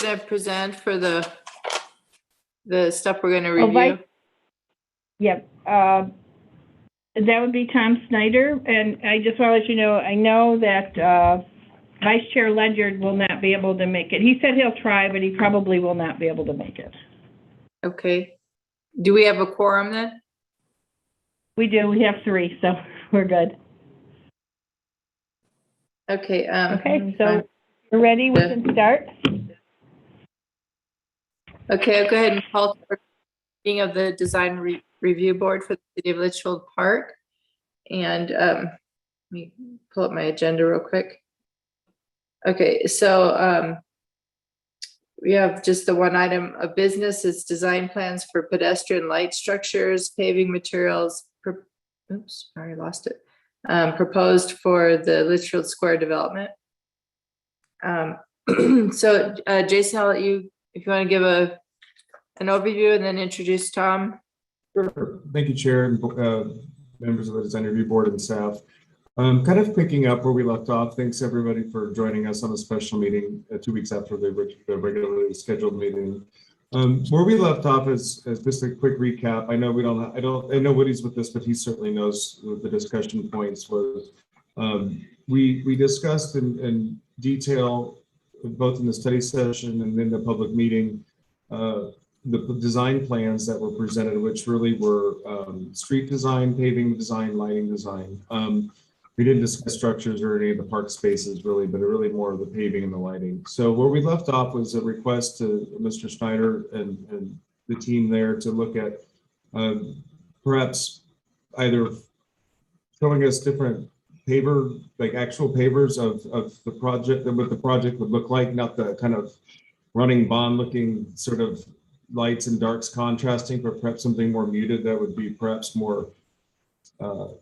gonna present for the stuff we're gonna Oh, review? Yep. That would be Tom Snyder, and I just want to let you know, I know that Vice Chair Ledyard will not be able to make it. He said he'll try, but he probably will not be able to make it. Okay. Do we have a quorum then? We do. We have 3, so we're good. Okay. Okay, so we're ready. We can start. Okay, I'll go ahead and call for meeting of the Design Review Board for the City of Litchfield Park. And let me pull up my agenda real quick. Okay, so we have just the one item of business. It's design plans for pedestrian light structures, paving materials. Oops, I already lost it. Proposed for the Litchfield Square development. So Jason, I'll let you, if you want to give an overview and then introduce Tom. Sure. Thank you, Chair, and members of the Design Review Board and staff. Kind of picking up where we left off. Thanks everybody for joining us on a special meeting 2 weeks after the regularly scheduled meeting. Where we left off is just a quick recap. I know I know Woody's with this, but he certainly knows what the discussion points was. We discussed in detail, both in the study session and in the public meeting, the design plans that were presented, which really were street design, paving design, lighting design. We didn't discuss structures or any of the park spaces really, but really more of the paving and the lighting. So where we left off was a request to Mr. Schneider and the team there to look at perhaps either showing us different paver, like actual pavers of the project and what the project would look like, not the kind of running bond looking sort of lights and darks contrasting, but perhaps something more muted that would be perhaps more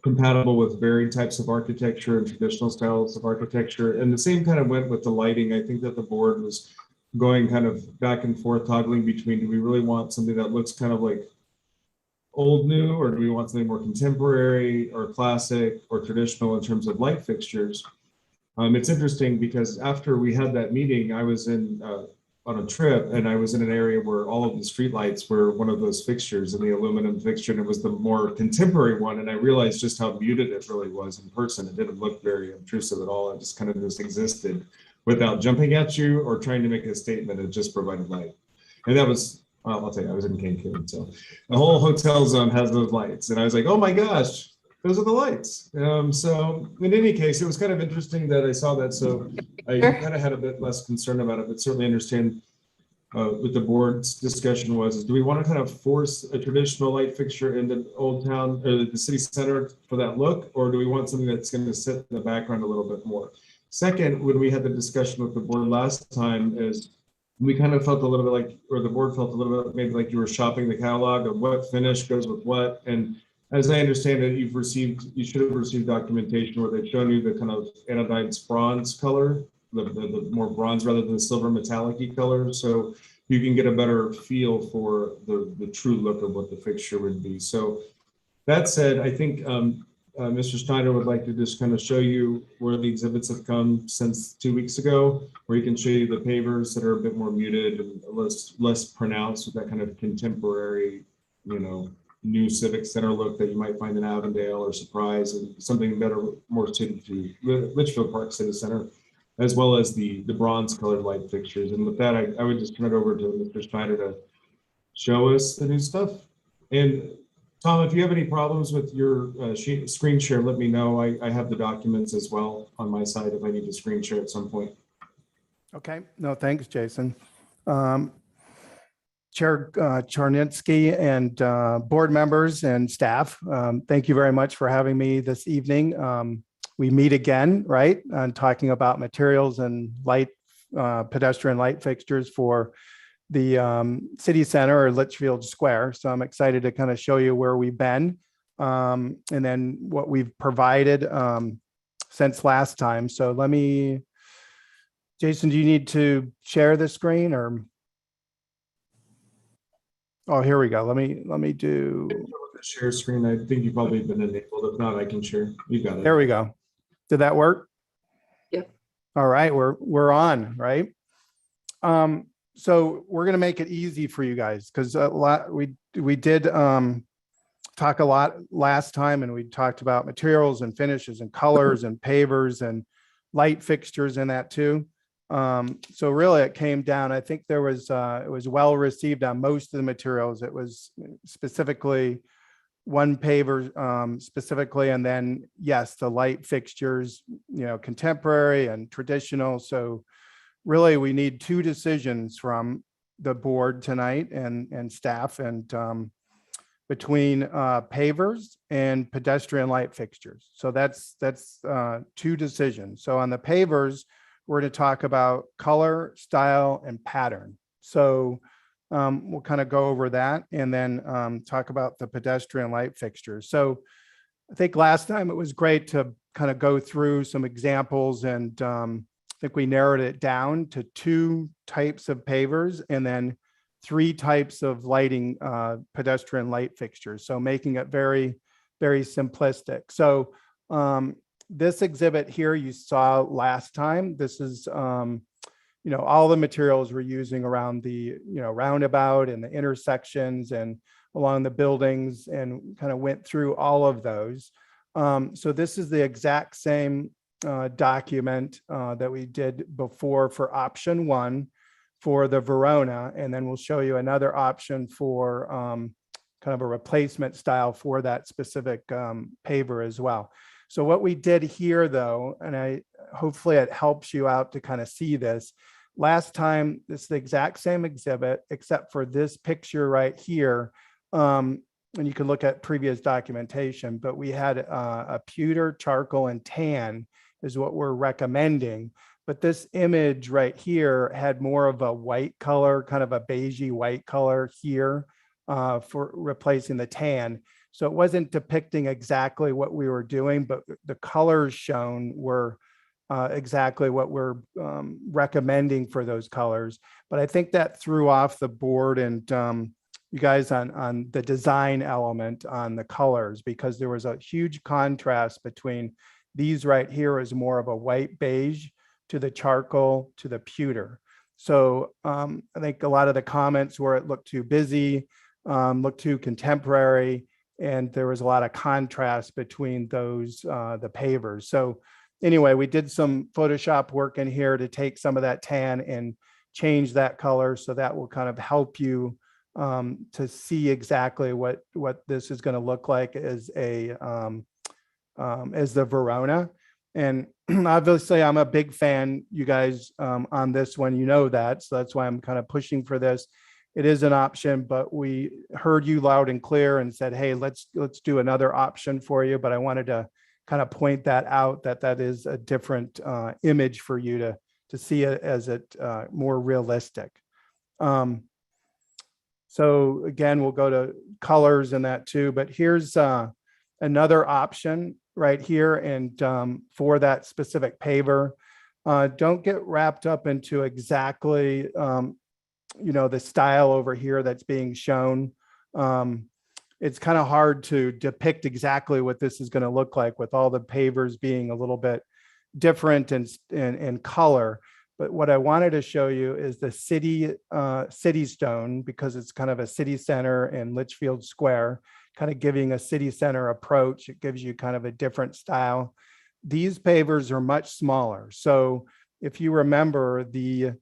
compatible with varied types of architecture and traditional styles of architecture. And the same kind of went with the lighting. I think that the board was going kind of back and forth, toggling between, do we really want something that looks kind of like old new, or do we want something more contemporary or classic or traditional in terms of light fixtures? It's interesting because after we had that meeting, I was on a trip, and I was in an area where all of the streetlights were one of those fixtures, and the aluminum fixture, and it was the more contemporary one. And I realized just how muted it really was in person. It didn't look very obtrusive at all. It just kind of just existed without jumping at you or trying to make a statement. It just provided light. And that was, well, I'll tell you, I was in Cancun, so the whole hotel zone has those lights. And I was like, oh my gosh, those are the lights. So in any case, it was kind of interesting that I saw that. So I kind of had a bit less concern about it, but certainly understand what the board's discussion was, is do we want to kind of force a traditional light fixture in the Old Town or the city center for that look, or do we want something that's going to sit in the background a little bit more? Second, when we had the discussion with the board last time, is we kind of felt a little bit like, or the board felt a little bit maybe like you were shopping the catalog of what finish goes with what. And as I understand it, you should have received documentation where they've shown you the kind of anodized bronze color, the more bronze rather than the silver metallic-y color. So you can get a better feel for the true look of what the fixture would be. So that said, I think Mr. Schneider would like to just kind of show you where the exhibits have come since 2 weeks ago, where he can show you the pavers that are a bit more muted and less pronounced with that kind of contemporary, new civic center look that you might find in Avondale or Surprise, and something better, more suited to Litchfield Park City Center, as well as the bronze colored light fixtures. And with that, I would just turn it over to Mr. Schneider to show us the new stuff. And Tom, if you have any problems with your screen share, let me know. I have the documents as well on my side if I need to screen share at some point. Okay, no, thanks, Jason. Chair Charnitsky and board members and staff, thank you very much for having me this evening. We meet again, right, on talking about materials and light, pedestrian light fixtures for the city center or Litchfield Square. So I'm excited to kind of show you where we've been and then what we've provided since last time. So let me, Jason, do you need to share the screen or? Oh, here we go. Let me do The share screen. I think you've probably been enabled. If not, I can share. You got it. There we go. Did that work? Yep. All right, we're on, right? So we're going to make it easy for you guys because a lot we did talk a lot last time, and we talked about materials and finishes and colors and pavers and light fixtures in that too. So really it came down, I think there was, it was well received on most of the materials. It was specifically one paver specifically, and then yes, the light fixtures, contemporary and traditional. So really we need two decisions from the board tonight and staff, and between pavers and pedestrian light fixtures. So that's two decisions. So on the pavers, we're going to talk about color, style, and pattern. So we'll kind of go over that and then talk about the pedestrian light fixtures. So I think last time it was great to kind of go through some examples, and I think we narrowed it down to two types of pavers and then three types of lighting, pedestrian light fixtures. So making it very, very simplistic. So this exhibit here you saw last time. This is, all the materials we're using around the, roundabout and the intersections and along the buildings, and kind of went through all of those. So this is the exact same document that we did before for option one for the Verona, and then we'll show you another option for kind of a replacement style for that specific paver as well. So what we did here though, and hopefully it helps you out to kind of see this. Last time, this is the exact same exhibit, except for this picture right here. And you can look at previous documentation, but we had a pewter, charcoal, and tan is what we're recommending. But this image right here had more of a white color, kind of a beigey white color here for replacing the tan. So it wasn't depicting exactly what we were doing, but the colors shown were exactly what we're recommending for those colors. But I think that threw off the board and you guys on the design element on the colors, because there was a huge contrast between these right here is more of a white beige to the charcoal to the pewter. So I think a lot of the comments were it looked too busy, looked too contemporary, and there was a lot of contrast between those, the pavers. So anyway, we did some Photoshop work in here to take some of that tan and change that color. So that will kind of help you to see exactly what this is going to look like as a as the Verona. And obviously I'm a big fan, you guys, on this one, that. So that's why I'm kind of pushing for this. It is an option, but we heard you loud and clear and said, hey, let's do another option for you. But I wanted to kind of point that out, that is a different image for you to see it as it more realistic. So again, we'll go to colors and that too, but here's another option right here. And for that specific paver, don't get wrapped up into exactly, the style over here that's being shown. It's kind of hard to depict exactly what this is going to look like with all the pavers being a little bit different in color. But what I wanted to show you is the city stone, because it's kind of a city center in Litchfield Square, kind of giving a city center approach. It gives you kind of a different style. These pavers are much smaller. So if you remember, the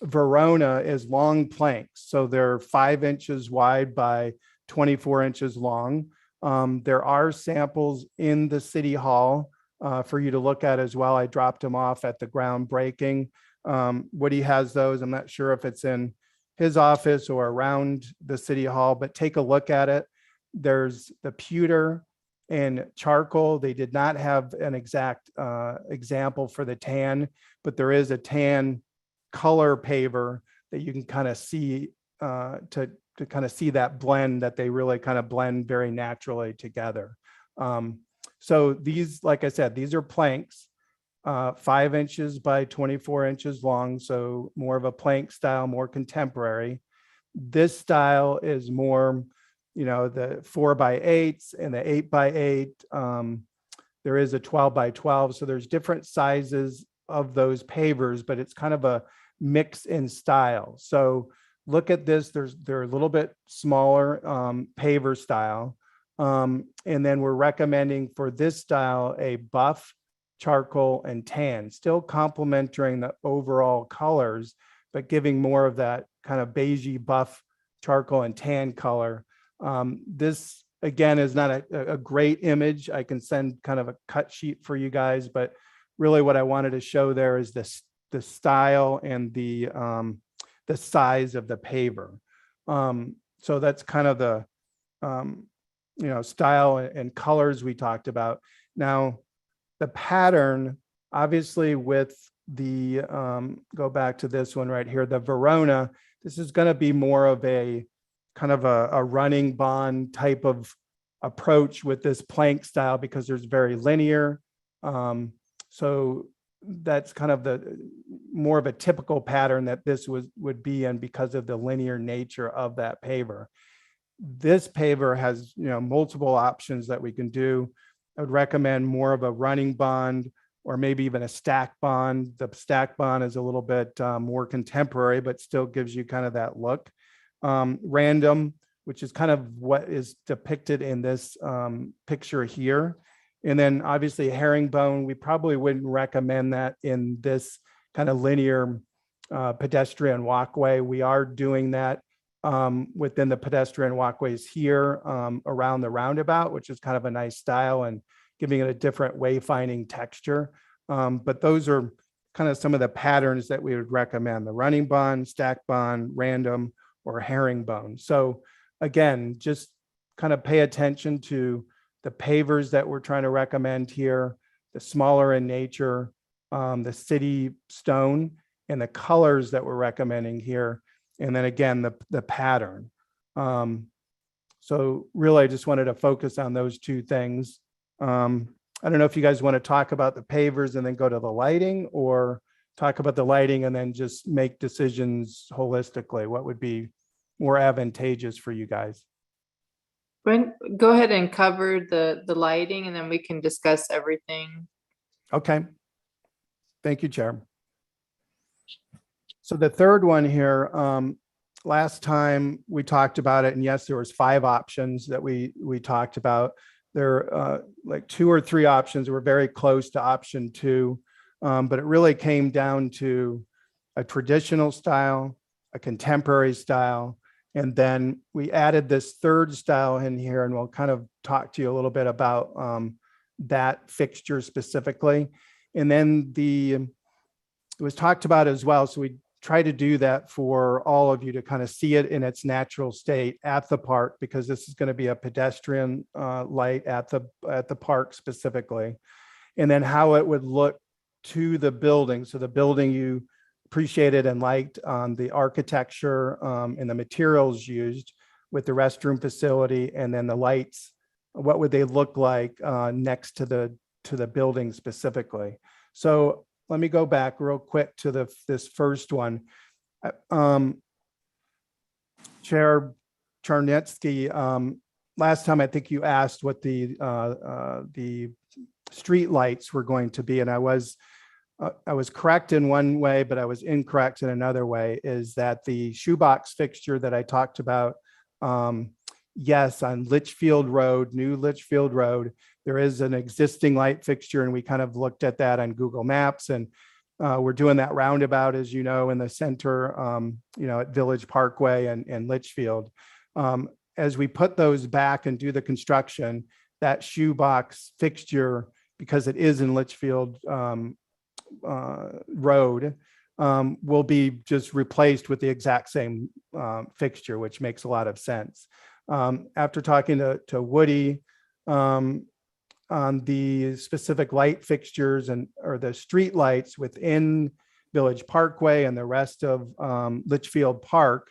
Verona is long planks. So they're 5 inches wide by 24 inches long. There are samples in the City Hall for you to look at as well. I dropped them off at the groundbreaking. Woody has those. I'm not sure if it's in his office or around the City Hall, but take a look at it. There's the pewter and charcoal. They did not have an exact example for the tan, but there is a tan color paver that you can kind of see to kind of see that blend, that they really kind of blend very naturally together. So these, like I said, these are planks, 5 inches by 24 inches long. So more of a plank style, more contemporary. This style is more, the 4x8s and the 8x8. There is a 12x12. So there's different sizes of those pavers, but it's kind of a mix in style. So look at this, they're a little bit smaller paver style. And then we're recommending for this style a buff, charcoal, and tan, still complementing the overall colors, but giving more of that kind of beigey buff, charcoal, and tan color. This again is not a great image. I can send kind of a cut sheet for you guys, but really what I wanted to show there is the style and the size of the paver. So that's kind of the style and colors we talked about. Now, the pattern, obviously with the, go back to this one right here, the Verona, this is going to be more of a kind of a running bond type of approach with this plank style because there's very linear. So that's kind of the more of a typical pattern that this would be in because of the linear nature of that paver. This paver has, multiple options that we can do. I would recommend more of a running bond or maybe even a stack bond. The stack bond is a little bit more contemporary, but still gives you kind of that look. Random, which is kind of what is depicted in this picture here. And then obviously herringbone, we probably wouldn't recommend that in this kind of linear pedestrian walkway. We are doing that within the pedestrian walkways here around the roundabout, which is kind of a nice style and giving it a different wayfinding texture. But those are kind of some of the patterns that we would recommend: the running bond, stack bond, random, or herringbone. So again, just kind of pay attention to the pavers that we're trying to recommend here, the smaller in nature, the city stone, and the colors that we're recommending here. And then again, the pattern. So really, I just wanted to focus on those two things. I don't know if you guys want to talk about the pavers and then go to the lighting, or talk about the lighting and then just make decisions holistically. What would be more advantageous for you guys? Brent, go ahead and cover the lighting and then we can discuss everything. Okay. Thank you, Chair. So the third one here, last time we talked about it, and yes, there was 5 options that we talked about. There like 2 or 3 options were very close to option 2, but it really came down to a traditional style, a contemporary style, and then we added this third style in here, and we'll kind of talk to you a little bit about that fixture specifically. And then it was talked about as well, so we try to do that for all of you to kind of see it in its natural state at the park, because this is going to be a pedestrian light at the park specifically. And then how it would look to the building. So the building you appreciated and liked on the architecture and the materials used with the restroom facility, and then the lights, what would they look like next to the building specifically. So let me go back real quick to this first one. Chair Charnetsky, last time I think you asked what the street lights were going to be, and I was correct in one way, but I was incorrect in another way, is that the shoebox fixture that I talked about, yes, on Litchfield Road, new Litchfield Road, there is an existing light fixture, and we kind of looked at that on Google Maps, and we're doing that roundabout, as you know, in the center, at Village Parkway and Litchfield. As we put those back and do the construction, that shoebox fixture, because it is in Litchfield Road, will be just replaced with the exact same fixture, which makes a lot of sense. After talking to Woody on the specific light fixtures or the street lights within Village Parkway and the rest of Litchfield Park,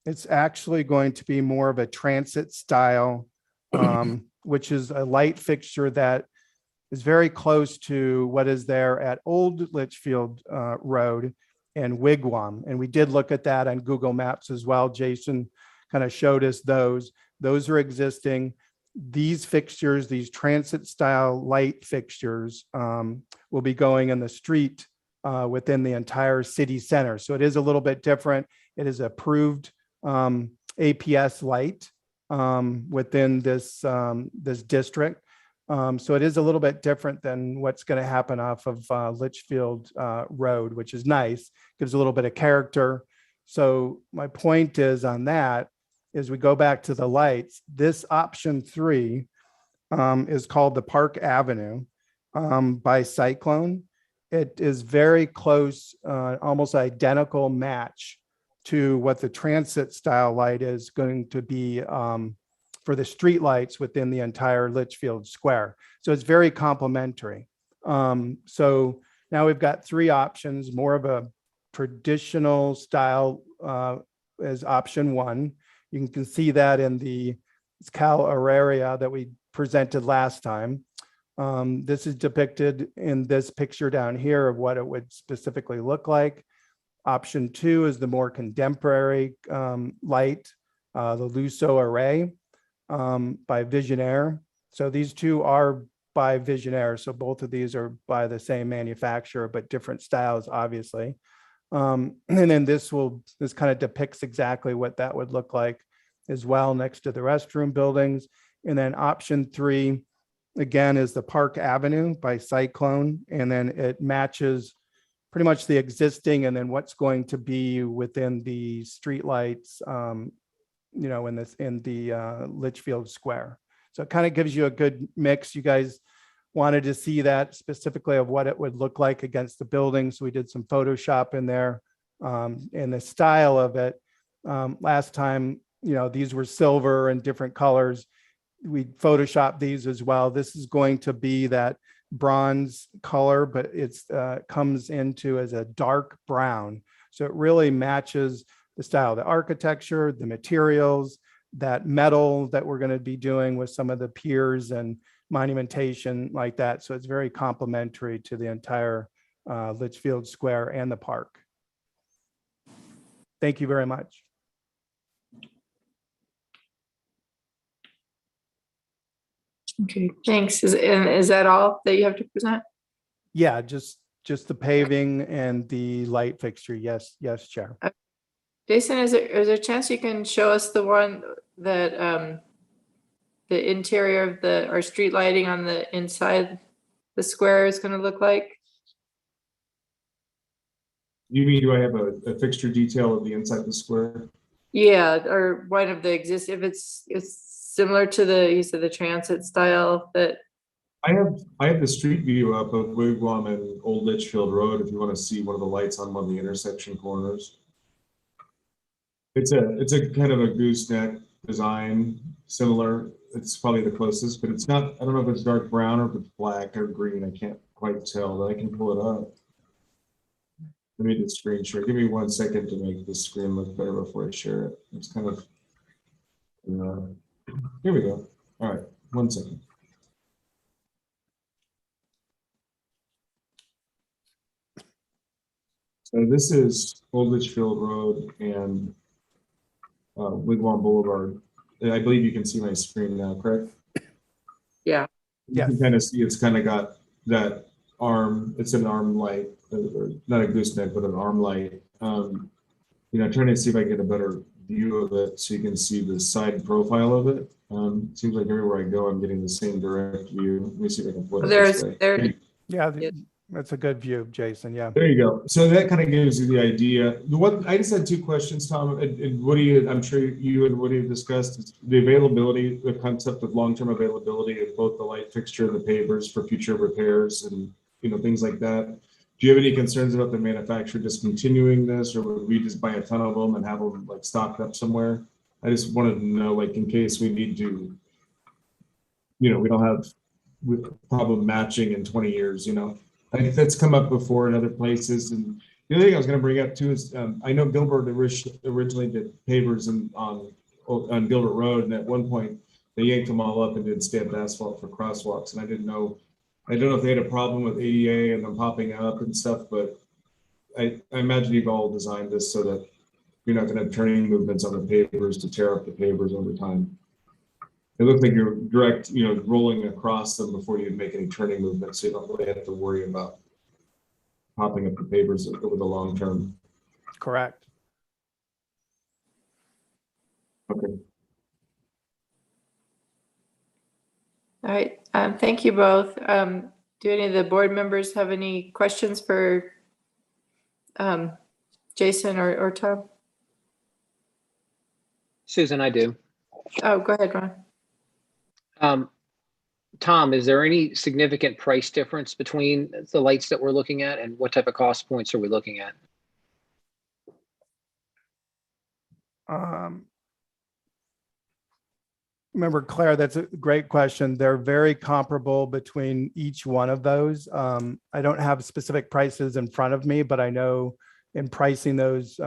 it's actually going to be more of a transit style, which is a light fixture that is very close to what is there at Old Litchfield Road and Wigwam. And we did look at that on Google Maps as well. Jason kind of showed us those. Those are existing. These fixtures, these transit style light fixtures, will be going in the street within the entire city center. So it is a little bit different. It is approved APS light within this district. So it is a little bit different than what's going to happen off of Litchfield Road, which is nice, gives a little bit of character. So my point is on that is we go back to the lights. This option 3 is called the Park Avenue by Cyclone. It is very close, almost identical match to what the transit style light is going to be for the street lights within the entire Litchfield Square. So it's very complementary. So now we've got 3 options, more of a traditional style as option 1. You can see that in the Cal Auraria that we presented last time. This is depicted in this picture down here of what it would specifically look like. Option 2 is the more contemporary light, the Luso Array by Visionaire. So these 2 are by Visionaire. So both of these are by the same manufacturer, but different styles, obviously. And then this kind of depicts exactly what that would look like as well next to the restroom buildings. And then option 3, again, is the Park Avenue by Cyclone. And then it matches pretty much the existing and then what's going to be within the streetlights, in the Litchfield Square. So it kind of gives you a good mix. You guys wanted to see that specifically of what it would look like against the building. So we did some Photoshop in there and the style of it. Last time, these were silver and different colors. We Photoshopped these as well. This is going to be that bronze color, but it's comes into as a dark brown. So it really matches the style, the architecture, the materials, that metal that we're going to be doing with some of the piers and monumentation like that. So it's very complementary to the entire Litchfield Square and the park. Thank you very much. Okay, thanks. Is that all that you have to present? Yeah, just the paving and the light fixture. Yes, Chair. Jason, is there a chance you can show us the one that the interior of our street lighting on the inside the square is going to look like? You mean, do I have a fixture detail of the inside the square? Yeah, or one of the if it's similar to you said the transit style that. I have the street view up of Wigwam and Old Litchfield Road if you want to see one of the lights on one of the intersection corners. It's a kind of a gooseneck design, similar. It's probably the closest, but it's not, I don't know if it's dark brown or if it's black or green. I can't quite tell, but I can pull it up. Let me just screen share. Give me 1 second to make this screen look better before I share it. It's kind of, here we go. All right, 1 second. So this is Old Litchfield Road and Wigwam Boulevard. I believe you can see my screen now, correct? Yeah. You can kind of see it's kind of got that arm. It's an arm light, or not a gooseneck, but an arm light. Trying to see if I get a better view of it so you can see the side profile of it. Seems like everywhere I go, I'm getting the same direct view. Let me see if I can flip it this way. Yeah, that's a good view, Jason. Yeah. There you go. So that kind of gives you the idea. I just had 2 questions, Tom, and Woody. I'm sure you and Woody have discussed is the availability, the concept of long-term availability of both the light fixture and the pavers for future repairs and things like that. Do you have any concerns about the manufacturer discontinuing this, or would we just buy a ton of them and have them like stocked up somewhere? I just wanted to know, like, in case we need to, we don't have problem matching in 20 years, I think that's come up before in other places. And the other thing I was going to bring up too is I know Gilbert originally did pavers on Gilbert Road, and at one point they yanked them all up and did stamped asphalt for crosswalks. And I don't know if they had a problem with ADA and them popping up and stuff, but I imagine you've all designed this so that you're not going to have turning movements on the pavers to tear up the pavers over time. It looks like you're direct, rolling across them before you make any turning movements, so you don't really have to worry about popping up the pavers over the long term. Correct. Okay. All right, thank you both. Do any of the board members have any questions for Jason or Tom? Susan, I do. Oh, go ahead, Ron. Tom, is there any significant price difference between the lights that we're looking at, and what type of cost points are we looking at? Remember, Claire, that's a great question. They're very comparable between each one of those. I don't have specific prices in front of me, but I know in pricing those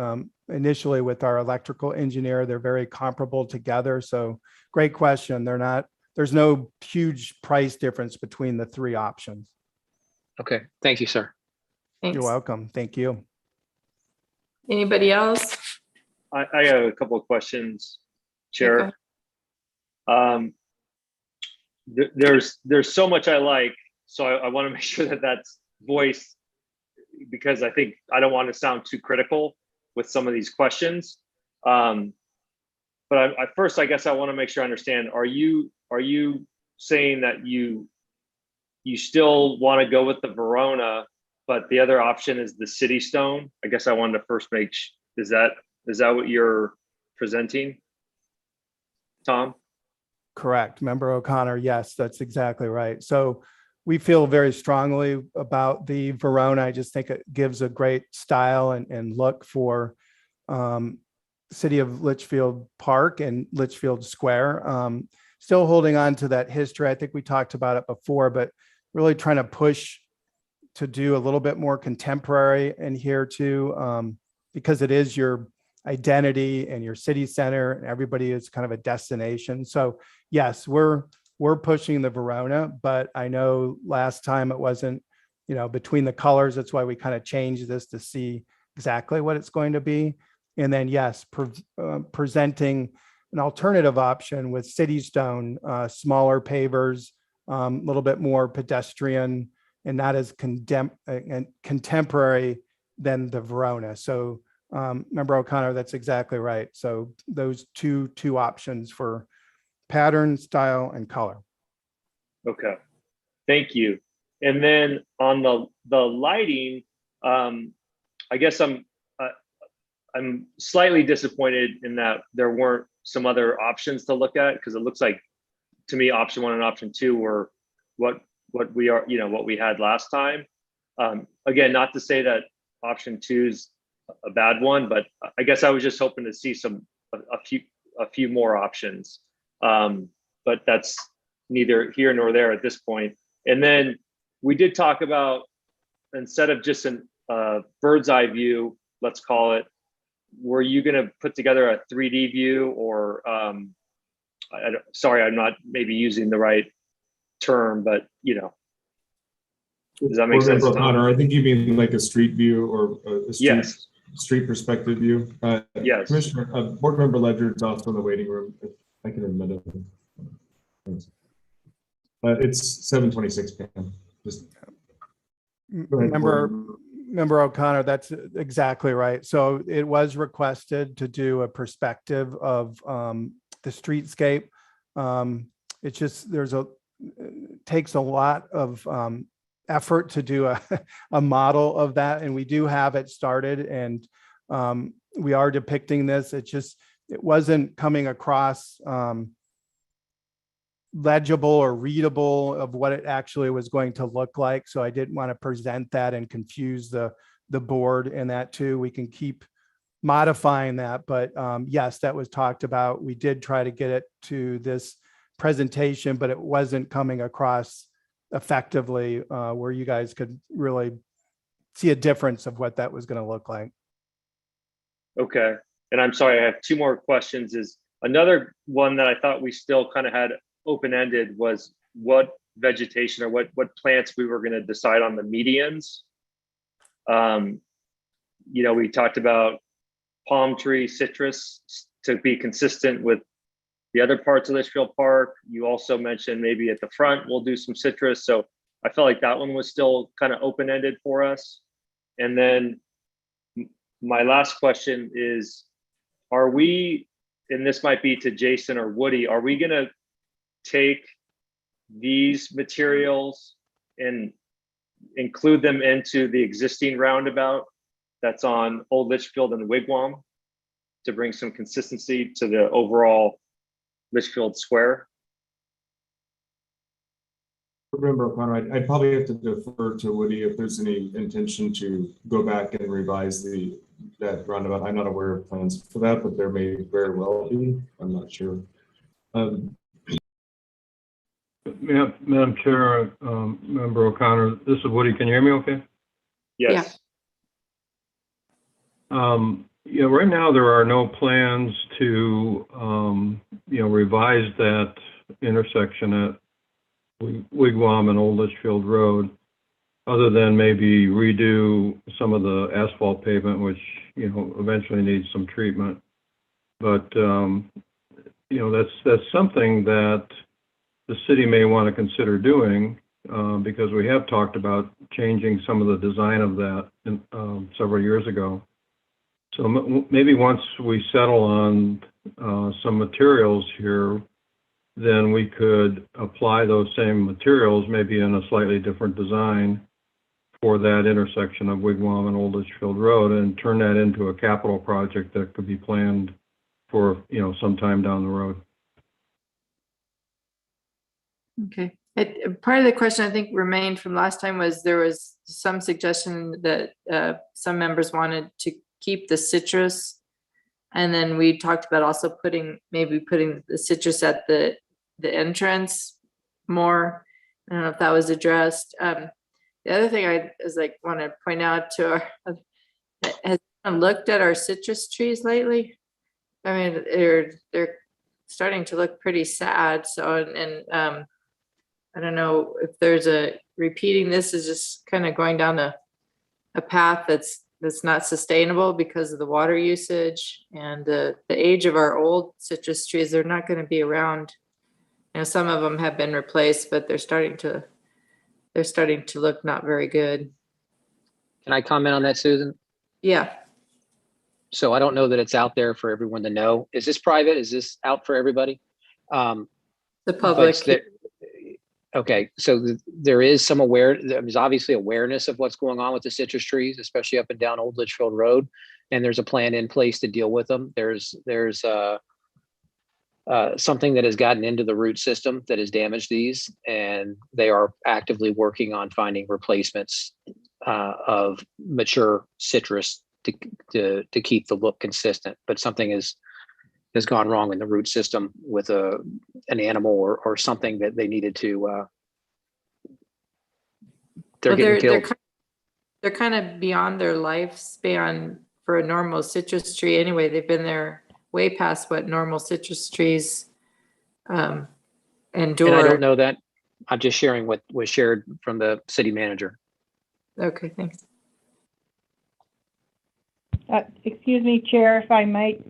initially with our electrical engineer, they're very comparable together. So great question. There's no huge price difference between the three options. Okay, thank you, sir. Thanks. You're welcome. Thank you. Anybody else? I have a couple of questions, Yeah, go Chair. ahead. There's so much I like, so I want to make sure that that's voiced, because I think I don't want to sound too critical with some of these questions. But first, I guess I want to make sure I understand. Are you saying that you still want to go with the Verona, but the other option is the City Stone? I guess I wanted to first is that what you're presenting, Tom? Correct. Member O'Connor, yes, that's exactly right. So we feel very strongly about the Verona. I just think it gives a great style and look for City of Litchfield Park and Litchfield Square. Still holding on to that history. I think we talked about it before, but really trying to push to do a little bit more contemporary in here too, because it is your identity and your city center, and everybody is kind of a destination. So yes, we're pushing the Verona, but I know last time it wasn't, between the colors. That's why we kind of changed this to see exactly what it's going to be. And then yes, presenting an alternative option with City Stone, smaller pavers, a little bit more pedestrian, and not as contemporary than the Verona. So Member O'Connor, that's exactly right. So those two options for pattern, style, and color. Okay, thank you. And then on the lighting, I guess I'm slightly disappointed in that there weren't some other options to look at, because it looks like to me option 1 and option 2 were what we are, what we had last time. Again, not to say that option 2 is a bad one, but I guess I was just hoping to see a few more options. But that's neither here nor there at this point. And then we did talk about, instead of just a bird's eye view, let's call it, were you going to put together a 3D view, or sorry, I'm not maybe using the right term, but does that make sense, Tom? O'Connor, I think you mean like a street view or a street, Yes. street perspective view. Yes. Commissioner, Board Member Ledger is also in the waiting room. If I can admit it. It's 7:26 p.m. Just go ahead, Member O'Connor, that's exactly right. So it was requested to do a perspective of the streetscape. It's just, it takes a lot of effort to do a model of that. And we do have it started, and we are depicting this. It wasn't coming across legible or readable of what it actually was going to look like. So I didn't want to present that and confuse the board in that too. We can keep modifying that, but yes, that was talked about. We did try to get it to this presentation, but it wasn't coming across effectively where you guys could really see a difference of what that was going to look like. Okay. And I'm sorry, I have 2 more questions. Is another one that I thought we still kind of had open-ended was what vegetation or what plants we were going to decide on the medians. We talked about palm tree, citrus to be consistent with the other parts of Litchfield Park. You also mentioned maybe at the front we'll do some citrus. So I felt like that one was still kind of open-ended for us. And then my last question is, are we, and this might be to Jason or Woody, are we gonna take these materials and include them into the existing roundabout that's on Old Litchfield and Wigwam to bring some consistency to the overall Litchfield Square? Member O'Connor, I'd probably have to defer to Woody if there's any intention to go back and revise that roundabout. I'm not aware of plans for that, but there may very well be. I'm not sure. Madam Chair, Member O'Connor, this is Woody. Can you hear me okay? Yes. Yeah, right now there are no plans to, revise that intersection at Wigwam and Old Litchfield Road, other than maybe redo some of the asphalt pavement, which, eventually needs some treatment. But, that's something that the city may want to consider doing, because we have talked about changing some of the design of that several years ago. So maybe once we settle on some materials here, then we could apply those same materials, maybe in a slightly different design for that intersection of Wigwam and Old Litchfield Road, and turn that into a capital project that could be planned for, sometime down the road. Okay. Part of the question I think remained from last time was there was some suggestion that some members wanted to keep the citrus. And then we talked about also putting the citrus at the entrance more. I don't know if that was addressed. The other thing I want to point out to has anyone looked at our citrus trees lately? I mean, they're starting to look pretty sad. So, and I don't know if there's repeating this is just kind of going down a path that's not sustainable because of the water usage and the age of our old citrus trees. They're not going to be around. Some of them have been replaced, but they're starting to look not very good. Can I comment on that, Susan? Yeah. So I don't know that it's out there for everyone to know. Is this private? Is this out for everybody? The But public. okay, so there's obviously awareness of what's going on with the citrus trees, especially up and down Old Litchfield Road, and there's a plan in place to deal with them. There's something that has gotten into the root system that has damaged these, and they are actively working on finding replacements of mature citrus to keep the look consistent. But something has gone wrong in the root system with an animal or something that they needed to. They're getting killed. They're kind of beyond their lifespan for a normal citrus tree. Anyway, they've been there way past what normal citrus trees endure. And I don't know that. I'm just sharing what was shared from the city manager. Okay, thanks. Excuse me, Chair, if I might.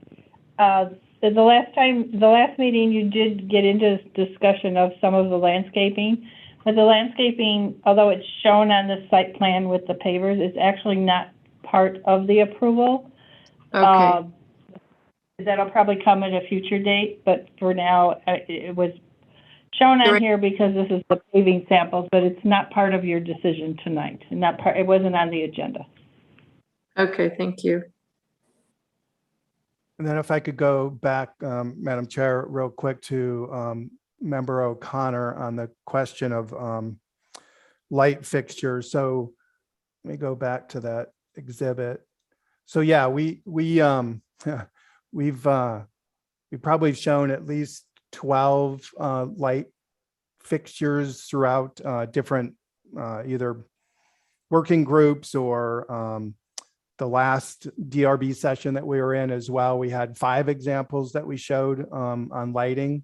The last meeting, you did get into discussion of some of the landscaping, but the landscaping, although it's shown on the site plan with the pavers, is actually not part of the approval. Okay. That'll probably come at a future date, but for now, it was shown on here because this is the paving samples, but it's not part of your decision tonight. It wasn't on the agenda. Okay, thank you. And then if I could go back, Madam Chair, real quick to Member O'Connor on the question of light fixtures. So let me go back to that exhibit. So yeah, we've probably shown at least 12 light fixtures throughout different either working groups or the last DRB session that we were in as well. We had 5 examples that we showed on lighting.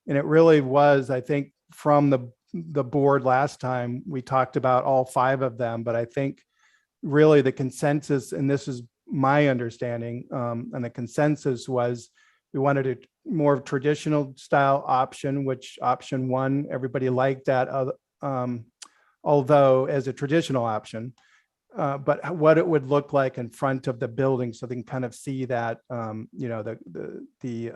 And it really was, I think, from the board last time, we talked about all 5 of them, but I think really the consensus, and this is my understanding, and the consensus was we wanted a more traditional style option, which option 1, everybody liked that, although as a traditional option. but what it would look like in front of the building, so they can kind of see that, you know, the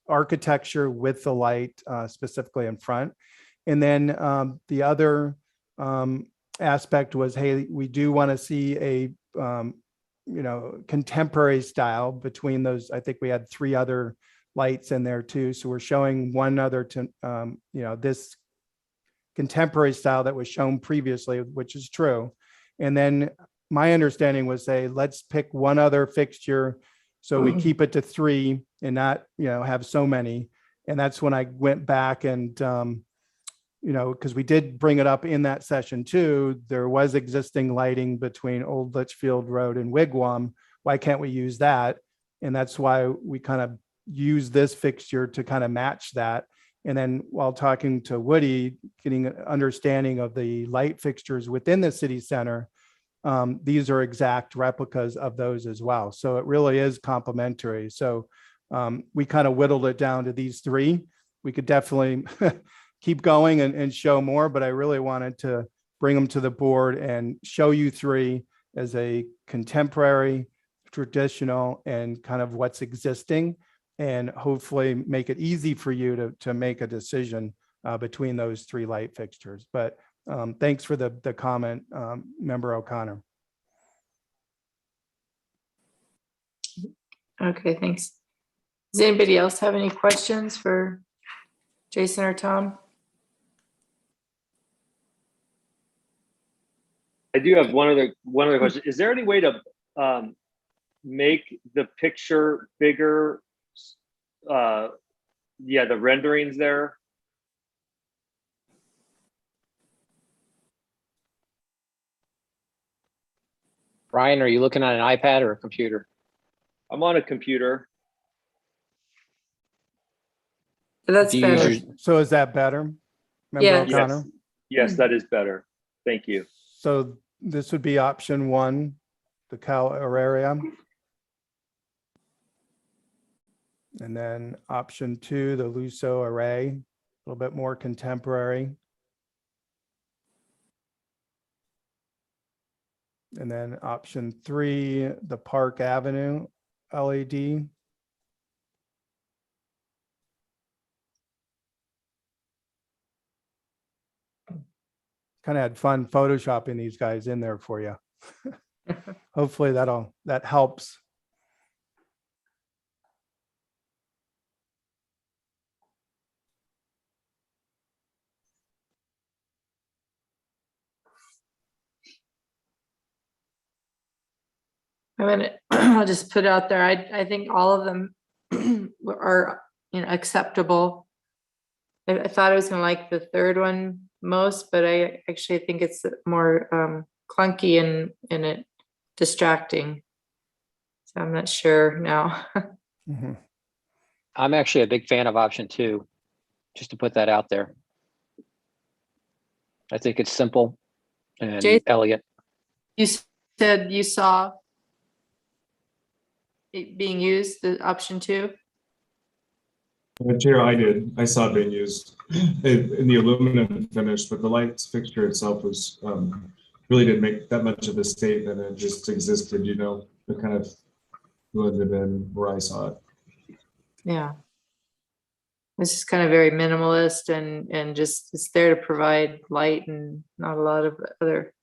architecture with the light specifically in front. And then the other aspect was, hey, we do want to see a you know, contemporary style between those. I think we had 3 other lights in there too. So we're showing one other to, you know, this contemporary style that was shown previously, which is true. And then my understanding was, say, let's pick one other fixture, so we keep it to 3 and not, you know, have so many. And that's when I went back and, you know, because we did bring it up in that session too, there was existing lighting between Old Litchfield Road and Wigwam. Why can't we use that? And that's why we kind of use this fixture to kind of match that. And then while talking to Woody, getting an understanding of the light fixtures within the city center, these are exact replicas of those as well. So it really is complementary. So we kind of whittled it down to these 3. We could definitely keep going and show more, but I really wanted to bring them to the board and show you 3 as a contemporary, traditional, and kind of what's existing, and hopefully make it easy for you to make a decision between those 3 light fixtures. But thanks for the comment, Member O'Connor. Okay, thanks. Does anybody else have any questions for Jason or Tom? I do have one other question. Is there any way to make the picture bigger? Yeah, the renderings there. Brian, are you looking at an iPad or a computer? I'm on a computer. That's Do you use better. your- So is that better, Member Yeah. O'Connor? Yes, that is better. Thank you. So this would be option 1, the Cal Auraria. And then option 2, the Luso Array, a little bit more contemporary. And then option 3, the Park Avenue LED. Kind of had fun photoshopping these guys in there for you. Hopefully that helps. I'll just put it out there. I think all of them are, you know, acceptable. I thought I was gonna like the 3rd one most, but I actually think it's more clunky and it distracting. So I'm not sure now. Mhm. I'm actually a big fan of option 2, just to put that out there. I think it's simple and Jason? elegant. You said you saw it being used, the option 2? Chair, I did. I saw it being used in the aluminum finish, but the lights fixture itself was really didn't make that much of a statement. It just existed, you know, it kind of blended in where I saw it. Yeah. This is kind of very minimalist and just it's there to provide light and not a lot of other.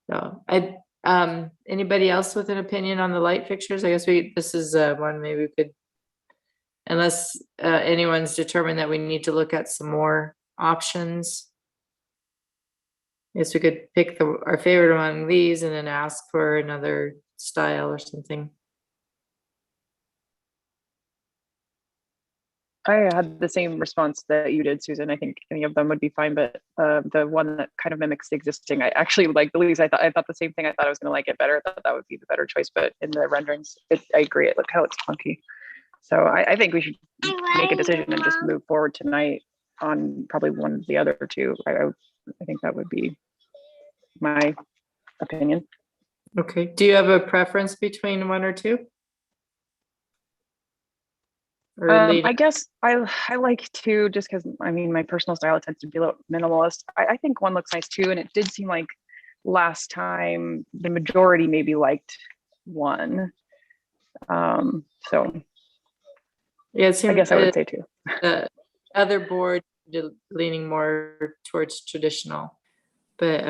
So anybody else with an opinion on the light fixtures? I guess this is one maybe we could, unless anyone's determined that we need to look at some more options. I guess we could pick our favorite among these and then ask for another style or something. I had the same response that you did, Susan. I think any of them would be fine, but the one that kind of mimics the existing, I actually like the least. I thought the same thing. I thought I was going to like it better. I thought that would be the better choice, but in the renderings, I agree. It looks clunky. So I think we should make a decision and just move forward tonight on probably one of the other 2. I think that would be my opinion. Okay. Do you have a preference between 1 or 2? Or I leading? guess I like two just because I mean my personal style tends to be a little minimalist. I think one looks nice too, and it did seem like last time the majority maybe liked one. So Yeah, it I seemed guess I would say two. the other board leaning more towards traditional. But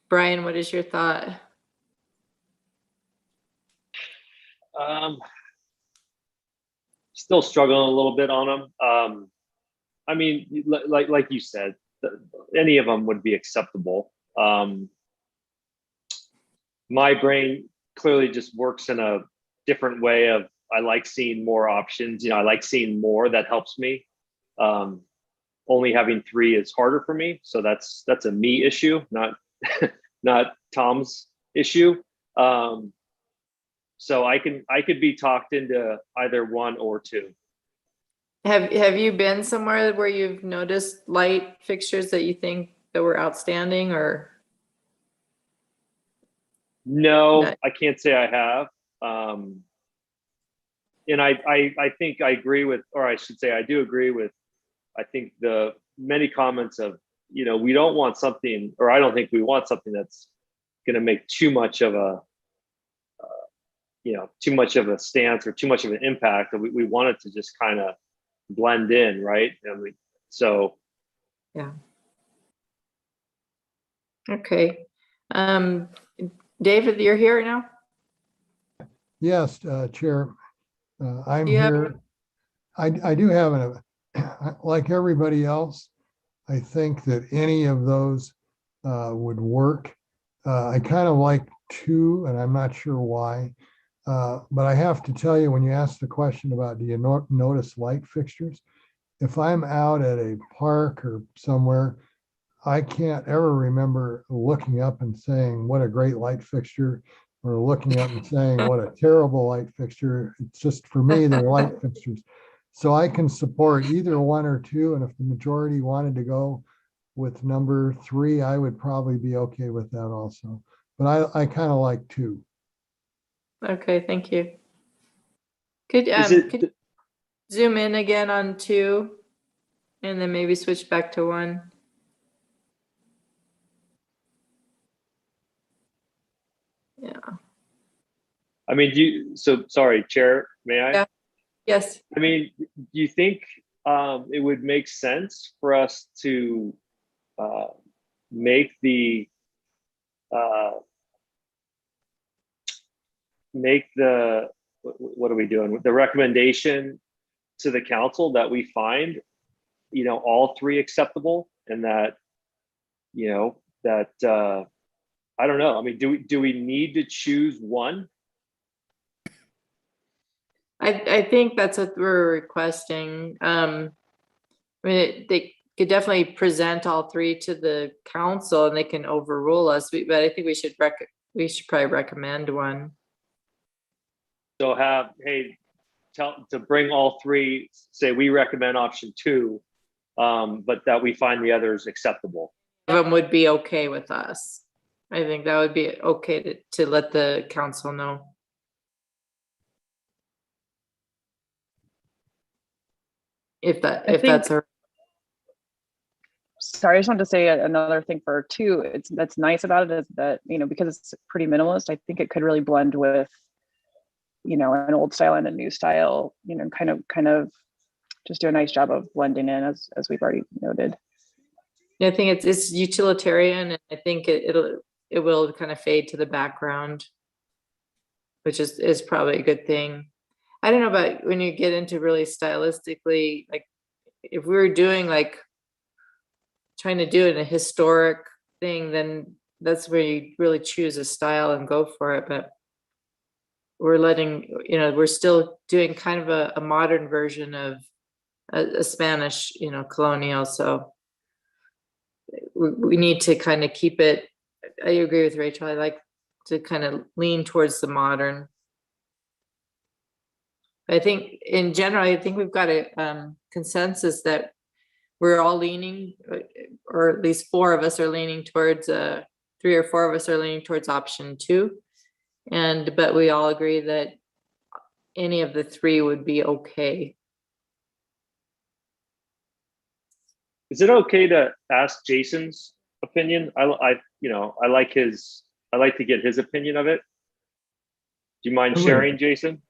Brian, what is your thought? Still struggling a little bit on them. I mean, like you said, any of them would be acceptable. My brain clearly just works in a different way of I like seeing more options. I like seeing more. That helps me. Only having 3 is harder for me, so that's a me issue, not not Tom's issue. So I could be talked into either 1 or 2. Have you been somewhere where you've noticed light fixtures that you think that were outstanding or? No, Not- I can't say I have. And I think I agree with, or I should say I do agree with, I think the many comments of, we don't want something, or I don't think we want something that's going to make too much of a, too much of a stance or too much of an impact. We want it to just kind of blend in, right? So. Yeah. Okay. David, you're here now? Yes, Chair, I'm Do you have- here. I do have like everybody else, I think that any of those would work. I kind of like 2, and I'm not sure why. But I have to tell you, when you ask the question about do you notice light fixtures, if I'm out at a park or somewhere, I can't ever remember looking up and saying, what a great light fixture, or looking up and saying, what a terrible light fixture. It's just, for me, they're light fixtures. So I can support either 1 or 2. And if the majority wanted to go with number 3, I would probably be okay with that also. But I kind of like 2. Okay, thank you. Could Is it, could you zoom in again on 2 and then maybe switch back to 1? Yeah. I mean, sorry, Chair, may I? Yeah. Yes. I mean, do you think it would make sense for us to make the what are we doing? The recommendation to the council that we find, all 3 acceptable, and that, I don't know. I mean, do we need to choose 1? I think that's what we're requesting. I mean, they could definitely present all 3 to the council and they can overrule us, but I think we should probably recommend 1. So to bring all 3, say we recommend option 2, but that we find the others acceptable. Of them would be okay with us. I think that would be okay to let the council know. If that's our. Sorry, I just wanted to say another thing for 2. That's nice about it is that, because it's pretty minimalist, I think it could really blend with, an old style and a new style, kind of just do a nice job of blending in as we've already noted. Yeah, I think it's utilitarian, and I think it will kind of fade to the background, which is probably a good thing. I don't know about when you get into really stylistically, like if we were doing like trying to do it in a historic thing, then that's where you really choose a style and go for it. But we're we're still doing kind of a modern version of a Spanish, colonial. So we need to kind of keep it. I agree with Rachel. I like to kind of lean towards the modern. I think in general, I think we've got a consensus that we're all leaning, or at least 4 of us are leaning towards 3 or 4 of us are leaning towards option 2. But we all agree that any of the three would be okay. Is it okay to ask Jason's opinion? I like to get his opinion of it. Do you mind Sure. sharing, Jason?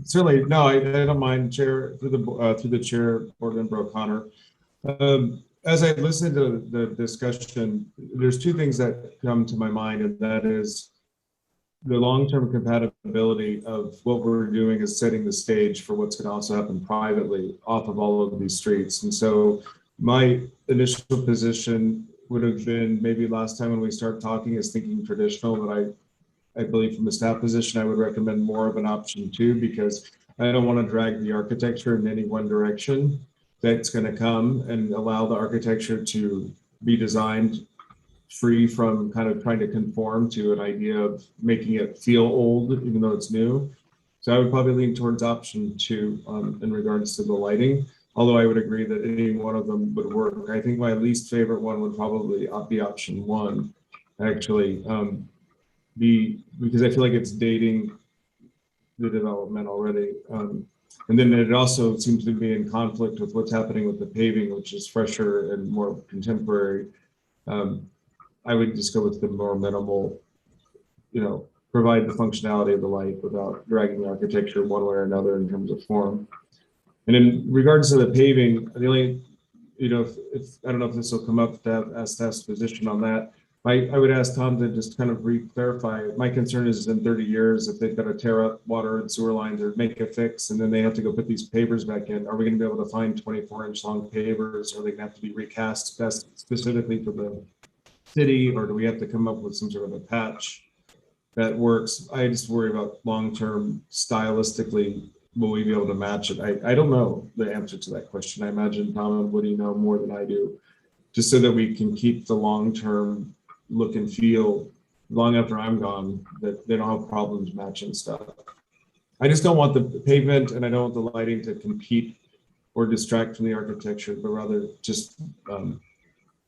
Certainly, no, I don't mind, Chair, through the chair, Board Member O'Connor. As I listened to the discussion, there's two things that come to my mind, and that is the long-term compatibility of what we're doing is setting the stage for what's going to also happen privately off of all of these streets. And so my initial position would have been, maybe last time when we start talking, is thinking traditional, but I believe from the staff position, I would recommend more of an option 2, because I don't want to drag the architecture in any one direction. That's going to come and allow the architecture to be designed free from kind of trying to conform to an idea of making it feel old, even though it's new. So I would probably lean towards option 2 in regards to the lighting, although I would agree that any one of them would work. I think my least favorite one would probably be option 1, actually. Because I feel like it's dating the development already. And then it also seems to be in conflict with what's happening with the paving, which is fresher and more contemporary. I would just go with the more minimal, provide the functionality of the light without dragging the architecture one way or another in terms of form. And in regards to the paving, the only, if I don't know if this will come up to ask staff's position on that. I would ask Tom to just kind of re-clarify. My concern is in 30 years, if they've got to tear up water and sewer lines or make a fix, and then they have to go put these pavers back in, are we going to be able to find 24-inch long pavers? Or are they going to have to be recast specifically for the city, or do we have to come up with some sort of a patch that works? I just worry about long-term stylistically, will we be able to match it? I don't know the answer to that question. I imagine Tom and Woody know more than I do, just so that we can keep the long-term look and feel long after I'm gone, that they don't have problems matching stuff. I just don't want the pavement and I don't want the lighting to compete or distract from the architecture, but rather just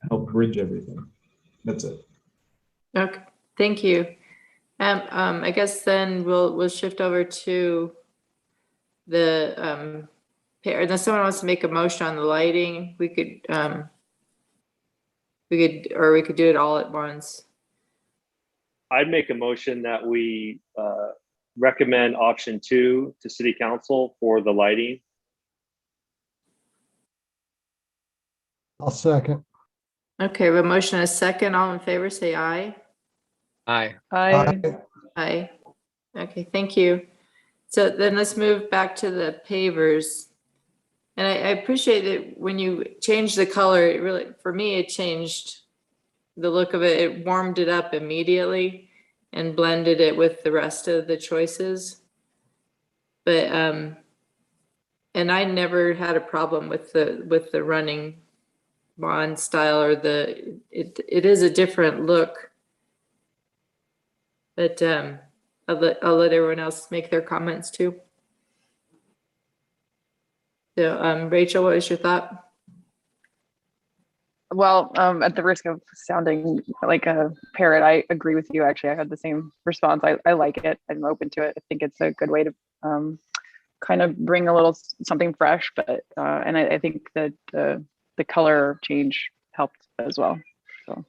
help bridge everything. That's it. Okay, thank you. I guess then we'll shift over to the unless someone wants to make a motion on the lighting, we could do it all at once. I'd make a motion that we recommend option 2 to City Council for the lighting. I'll second. Okay, we have a motion and a second. All in favor, say aye. Aye. Aye. Okay, thank you. So then let's move back to the pavers. And I appreciate that when you changed the color, it really, for me, it changed the look of it. It warmed it up immediately and blended it with the rest of the choices. But, and I never had a problem with the running bond style, or it is a different look. But I'll let everyone else make their comments too. So Rachel, what was your thought? Well, at the risk of sounding like a parrot, I agree with you. Actually, I had the same response. I like it. I'm open to it. I think it's a good way to kind of bring a little something fresh, but and I think that the color change helped as well. So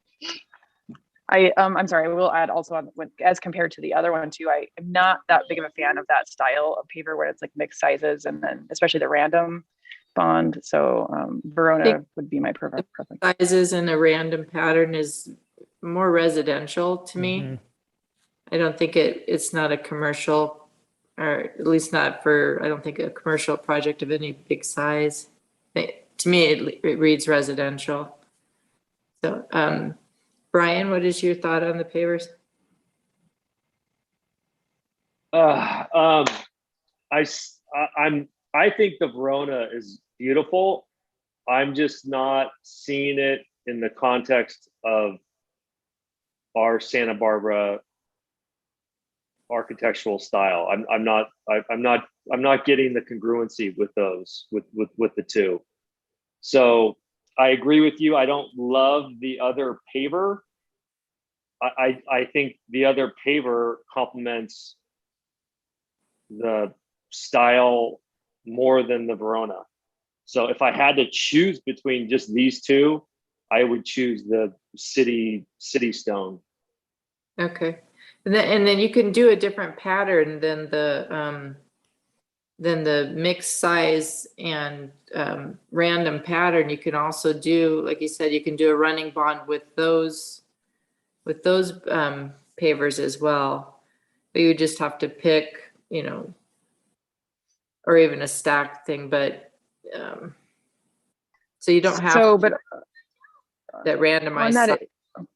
I'm sorry, I will add also as compared to the other one too, I am not that big of a fan of that style of paver where it's like mixed sizes, and then especially the random bond. So Verona would be my preference. Sizes and a random pattern is more residential to me. I don't think it's not a commercial, or at least not for, I don't think a commercial project of any big size. To me, it reads residential. So Brian, what is your thought on the pavers? I think the Verona is beautiful. I'm just not seeing it in the context of our Santa Barbara architectural style. I'm not getting the congruency with those with the two. So I agree with you. I don't love the other paver. I think the other paver complements the style more than the Verona. So if I had to choose between just these two, I would choose the city stone. Okay. And then you can do a different pattern than the mixed size and random pattern. You can also do, like you said, you can do a running bond with those pavers as well. But you just have to pick, you know, or even a stacked thing, but so you don't have So, to but that on randomized that, size.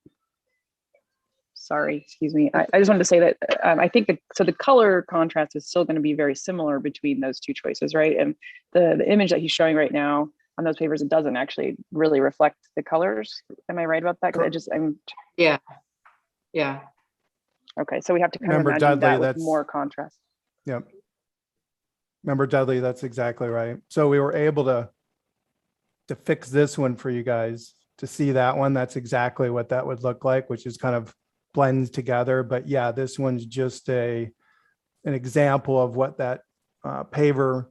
sorry, excuse me. I just wanted to say that I think so the color contrast is still going to be very similar between those two choices, right? And the image that he's showing right now on those papers, it doesn't actually really reflect the colors. Am I right about that? Because Yeah. Okay, so we have to kind Remember, of imagine Dudley, that with that's- more contrast. Yep. Remember, Dudley, that's exactly right. So we were able to fix this one for you guys to see that one. That's exactly what that would look like, which is kind of blends together. But yeah, this one's just an example of what that paver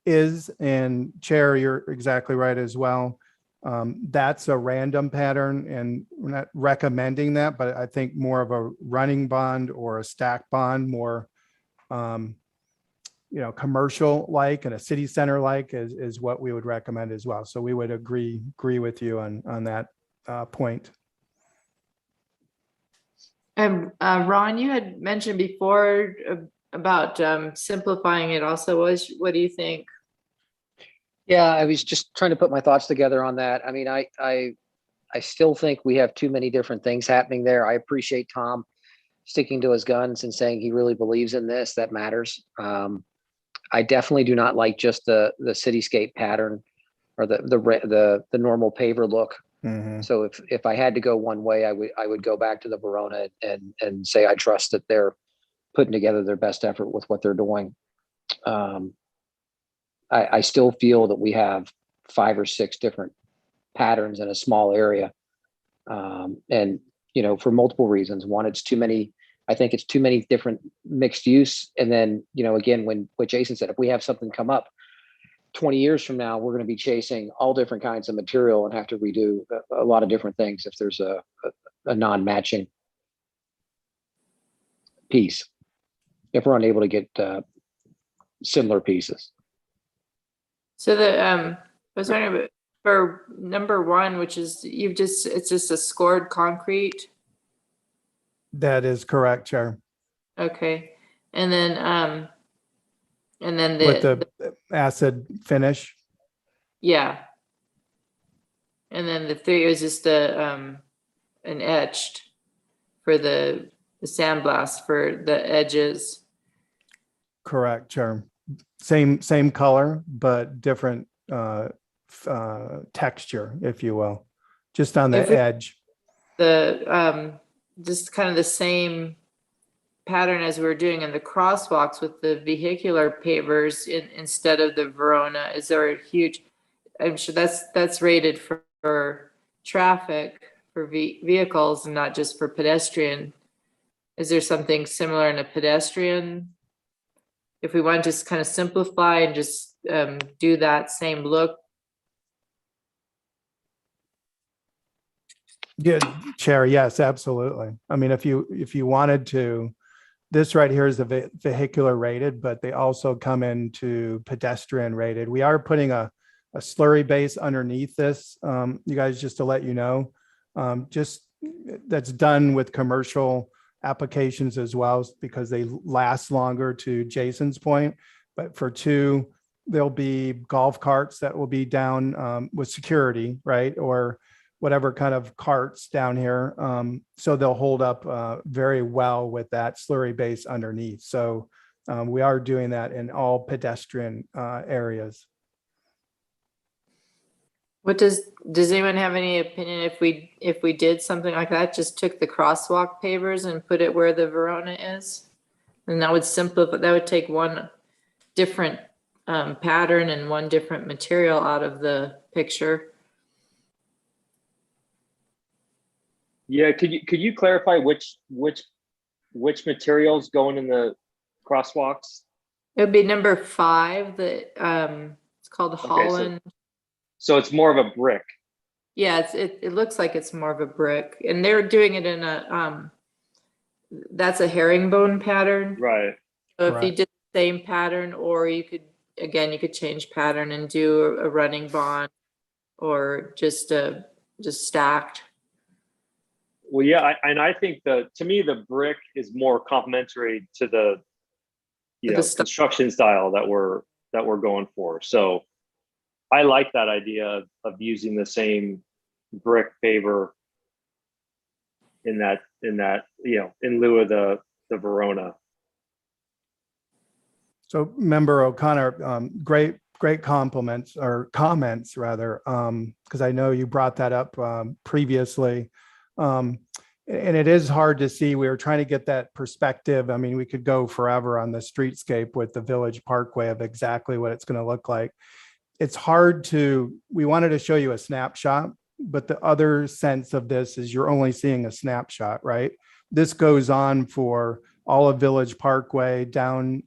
is. And Chair, you're exactly right as well. That's a random pattern, and we're not recommending that, but I think more of a running bond or a stack bond, more commercial like and a city center like is what we would recommend as well. So we would agree with you on that point. And Ron, you had mentioned before about simplifying it also. What do you think? Yeah, I was just trying to put my thoughts together on that. I mean, I still think we have too many different things happening there. I appreciate Tom sticking to his guns and saying he really believes in this. That matters. I definitely do not like just the cityscape pattern or the normal paver look. Mhm. So if I had to go one way, I would go back to the Verona and say I trust that they're putting together their best effort with what they're doing. I still feel that we have 5 or 6 different patterns in a small area. And, for multiple reasons. One, it's too many. I think it's too many different mixed use. And then, again, what Jason said, if we have something come up 20 years from now, we're going to be chasing all different kinds of material and have to redo a lot of different things if there's a non-matching piece, if we're unable to get similar pieces. So I was wondering about for number 1, which is it's just a scored concrete. That is correct, Chair. Okay. And then With the acid finish. yeah. And then the 3 is just an etched for the sandblast for the edges. Correct, Chair. Same color, but different texture, if you will, just on the edge. The just kind of the same pattern as we were doing in the crosswalks with the vehicular pavers instead of the Verona. Is there a huge? I'm sure that's rated for traffic for vehicles and not just for pedestrian. Is there something similar in a pedestrian? If we want to just kind of simplify and just do that same look. Yeah, Chair. Yes, absolutely. I mean, if you wanted to, this right here is the vehicular rated, but they also come into pedestrian rated. We are putting a slurry base underneath this, you guys, just to let you know. Just that's done with commercial applications as well because they last longer, to Jason's point. But for 2, there'll be golf carts that will be down with security, right? Or whatever kind of carts down here. So they'll hold up very well with that slurry base underneath. So we are doing that in all pedestrian areas. What does anyone have any opinion if we did something like that, just took the crosswalk pavers and put it where the Verona is? And that would simplify, that would take one different pattern and one different material out of the picture. Yeah, could you clarify which materials going in the crosswalks? It would be number 5, it's called so- Holland. So it's more of a brick. Yeah, it looks like it's more of a brick, and they're doing it in that's a herringbone pattern. Right. So if you Correct. did the same pattern, or you could change pattern and do a running bond, or just stacked. Well, yeah, and I think to me, the brick is more complementary to the, To the style. construction style that we're going for. So I like that idea of using the same brick paver in that, in lieu of the Verona. So Member O'Connor, great compliments or comments rather, because I know you brought that up previously. And it is hard to see. We were trying to get that perspective. I mean, we could go forever on the streetscape with the Village Parkway of exactly what it's going to look like. It's hard we wanted to show you a snapshot, but the other sense of this is you're only seeing a snapshot, right? This goes on for all of Village Parkway down,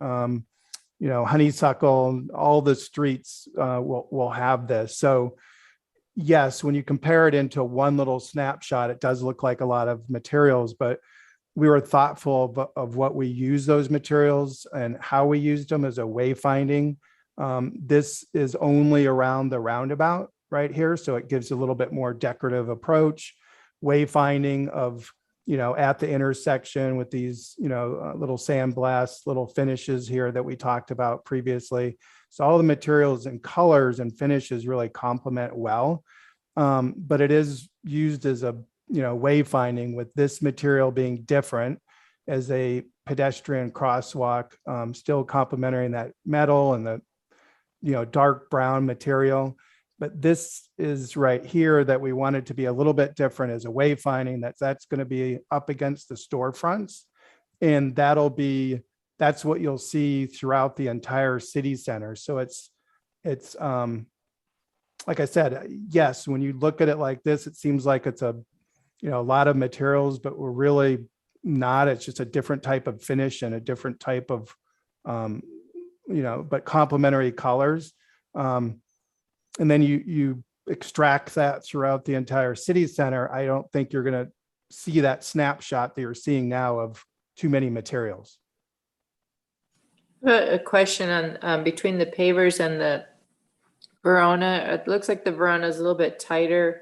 Honeysuckle, all the streets will have this. So yes, when you compare it into one little snapshot, it does look like a lot of materials, but we were thoughtful of what we use those materials and how we used them as a wayfinding. This is only around the roundabout right here, so it gives a little bit more decorative approach, wayfinding of, at the intersection with these, little sandblast, little finishes here that we talked about previously. So all the materials and colors and finishes really complement well. But it is used as a, wayfinding, with this material being different as a pedestrian crosswalk, still complementing that metal and the, dark brown material. But this is right here that we wanted to be a little bit different as a wayfinding, that's going to be up against the storefronts. And that's what you'll see throughout the entire city center. So it's like I said, yes, when you look at it like this, it seems like it's a lot of materials, but we're really not. It's just a different type of finish and a different type of, but complementary colors. And then you extract that throughout the entire city center. I don't think you're going to see that snapshot that you're seeing now of too many materials. A question on between the pavers and the Verona. It looks like the Verona is a little bit tighter,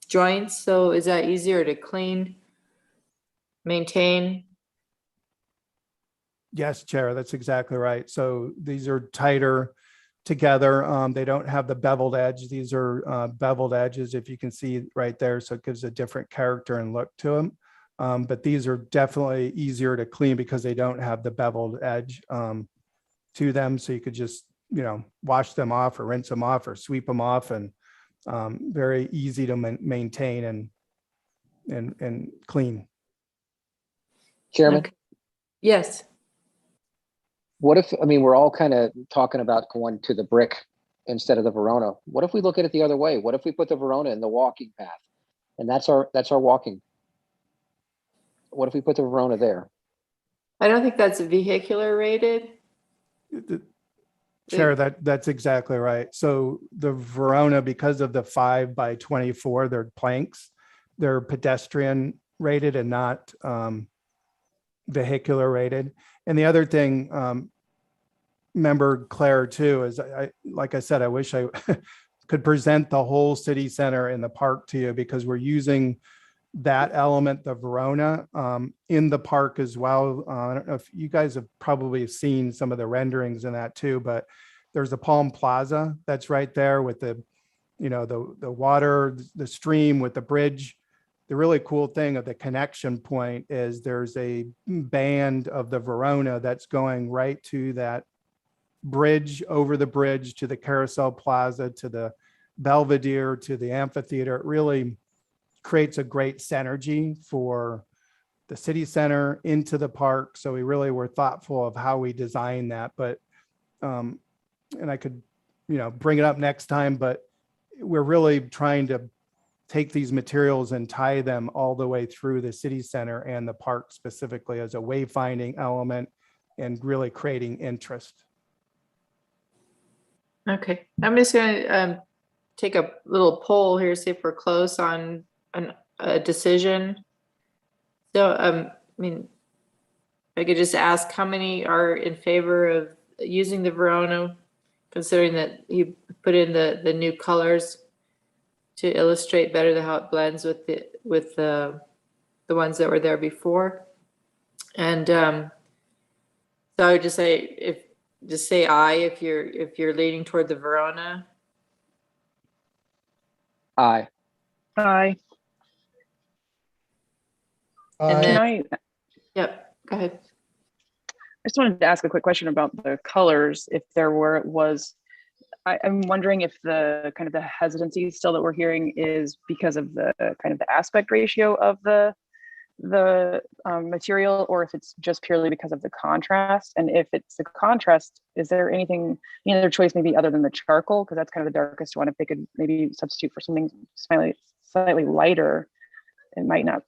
joints. So is that easier to clean, maintain? Yes, Chair, that's exactly right. So these are tighter together. They don't have the beveled edge. These are beveled edges, if you can see right there. So it gives a different character and look to them. But these are definitely easier to clean because they don't have the beveled edge to them. So you could just, wash them off or rinse them off or sweep them off, and very easy to maintain and clean. Chairman, Okay. Yes. what if, we're all kind of talking about going to the brick instead of the Verona. What if we look at it the other way? What if we put the Verona in the walking path? And that's our walking. What if we put the Verona there? I don't think that's vehicular rated. Chair, that's exactly right. So the Verona, because of the 5x24, they're planks, they're pedestrian rated and not vehicular rated. And the other thing, Member Claire too, is like I said, I wish I could present the whole city center in the park to you, because we're using that element, the Verona, in the park as well. I don't know if you guys have probably seen some of the renderings in that too, but there's a Palm Plaza that's right there with the, the water, the stream with the bridge. The really cool thing of the connection point is there's a band of the Verona that's going right to that bridge, over the bridge to the Carousel Plaza, to the Belvedere, to the amphitheater. It really creates a great synergy for the city center into the park. So we really were thoughtful of how we design that. But, and I could, bring it up next time, but we're really trying to take these materials and tie them all the way through the city center and the park specifically as a wayfinding element and really creating interest. Okay, I'm just gonna take a little poll here, see if we're close on a decision. So, I mean, I could just ask how many are in favor of using the Verona, considering that you put in the new colors to illustrate better how it blends with the ones that were there before. And so I would just say aye if you're leaning toward the Verona. Aye. Aye. And I, then- Can I Yep, go ahead. I just wanted to ask a quick question about the colors. If there I'm wondering if the kind of the hesitancy still that we're hearing is because of the kind of the aspect ratio of the material, or if it's just purely because of the contrast. And if it's the contrast, is there any other choice maybe other than the charcoal? Because that's kind of the darkest one. If they could maybe substitute for something slightly lighter, it might not.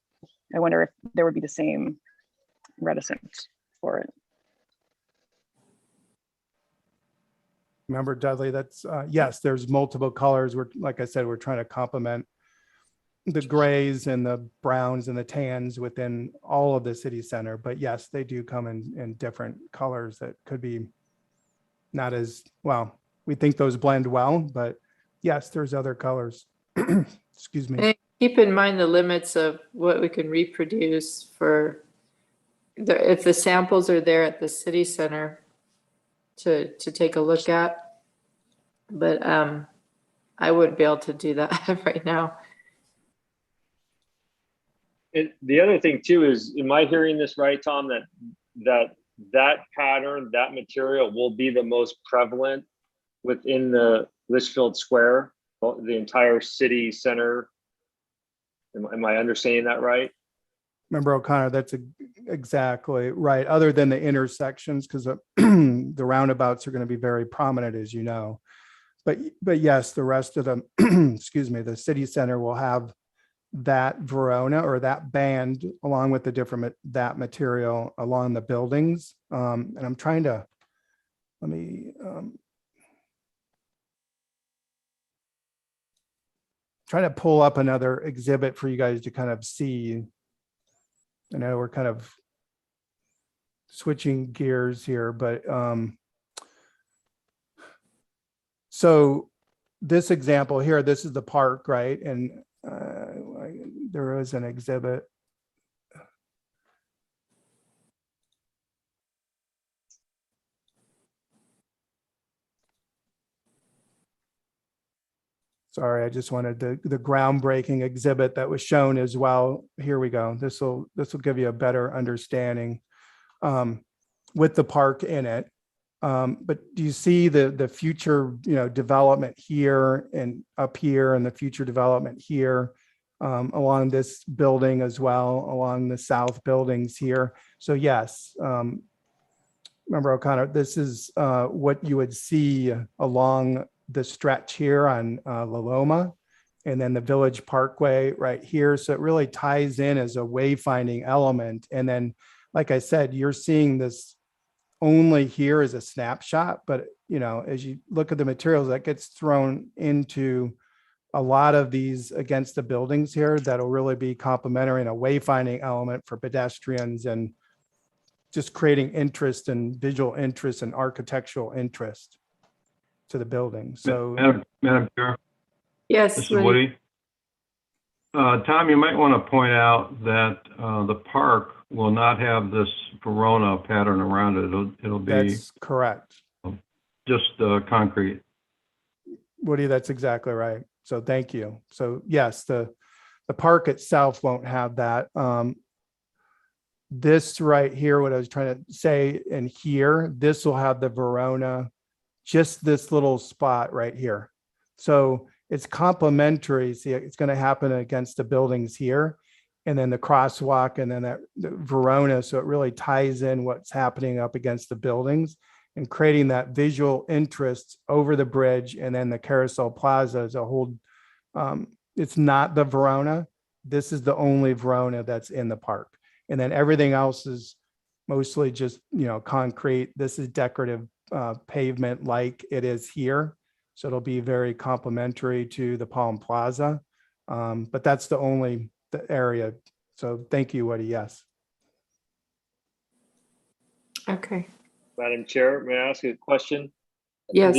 I wonder if there would be the same reticence for it. Remember, Dudley, that's, yes, there's multiple colors. Like I said, we're trying to complement the grays and the browns and the tans within all of the city center. But yes, they do come in different colors that could be not as, well, we think those blend well, but yes, there's other colors. Excuse me. And keep in mind the limits of what we can reproduce for if the samples are there at the city center to take a look at. But I wouldn't be able to do that right now. And the other thing too is, am I hearing this right, Tom, that pattern, that material will be the most prevalent within the Litchfield Square, the entire city center? Am I understanding that right? Member O'Connor, that's exactly right. Other than the intersections, because the roundabouts are going to be very prominent, as you know. But yes, the rest of them, excuse me, the city center will have that Verona or that band along with that material along the buildings. And I'm trying to, let me, trying to pull up another exhibit for you guys to kind of see. I know we're kind of switching gears here, but so this example here, this is the park, right? And there is an exhibit. Sorry, I just wanted the groundbreaking exhibit that was shown as well. Here we go. This will give you a better understanding with the park in it. But do you see the future, development here and up here, and the future development here along this building as well, along the south buildings here? So yes, Member O'Connor, this is what you would see along the stretch here on La Loma, and then the Village Parkway right here. So it really ties in as a wayfinding element. And then, like I said, you're seeing this only here as a snapshot, but as you look at the materials that gets thrown into a lot of these against the buildings here, that'll really be complementary and a wayfinding element for pedestrians and just creating interest and visual interest and architectural interest to the building. So, Madam Chair, Yes. this is Woody. Tom, you might want to point out that the park will not have this Verona pattern around it. It'll be that's correct. just concrete. Woody, that's exactly right. So thank you. So yes, the park itself won't have that. This right here, what I was trying to say in here, this will have the Verona, just this little spot right here. So it's complementary. See, it's going to happen against the buildings here, and then the crosswalk, and then the Verona. So it really ties in what's happening up against the buildings and creating that visual interest over the bridge, and then the Carousel Plaza as a whole, it's not the Verona. This is the only Verona that's in the park. And then everything else is mostly just, concrete. This is decorative pavement like it is here. So it'll be very complementary to the Palm Plaza. But that's the area. So thank you, Woody. Yes. Okay. Madam Chair, may I ask a question? Yes.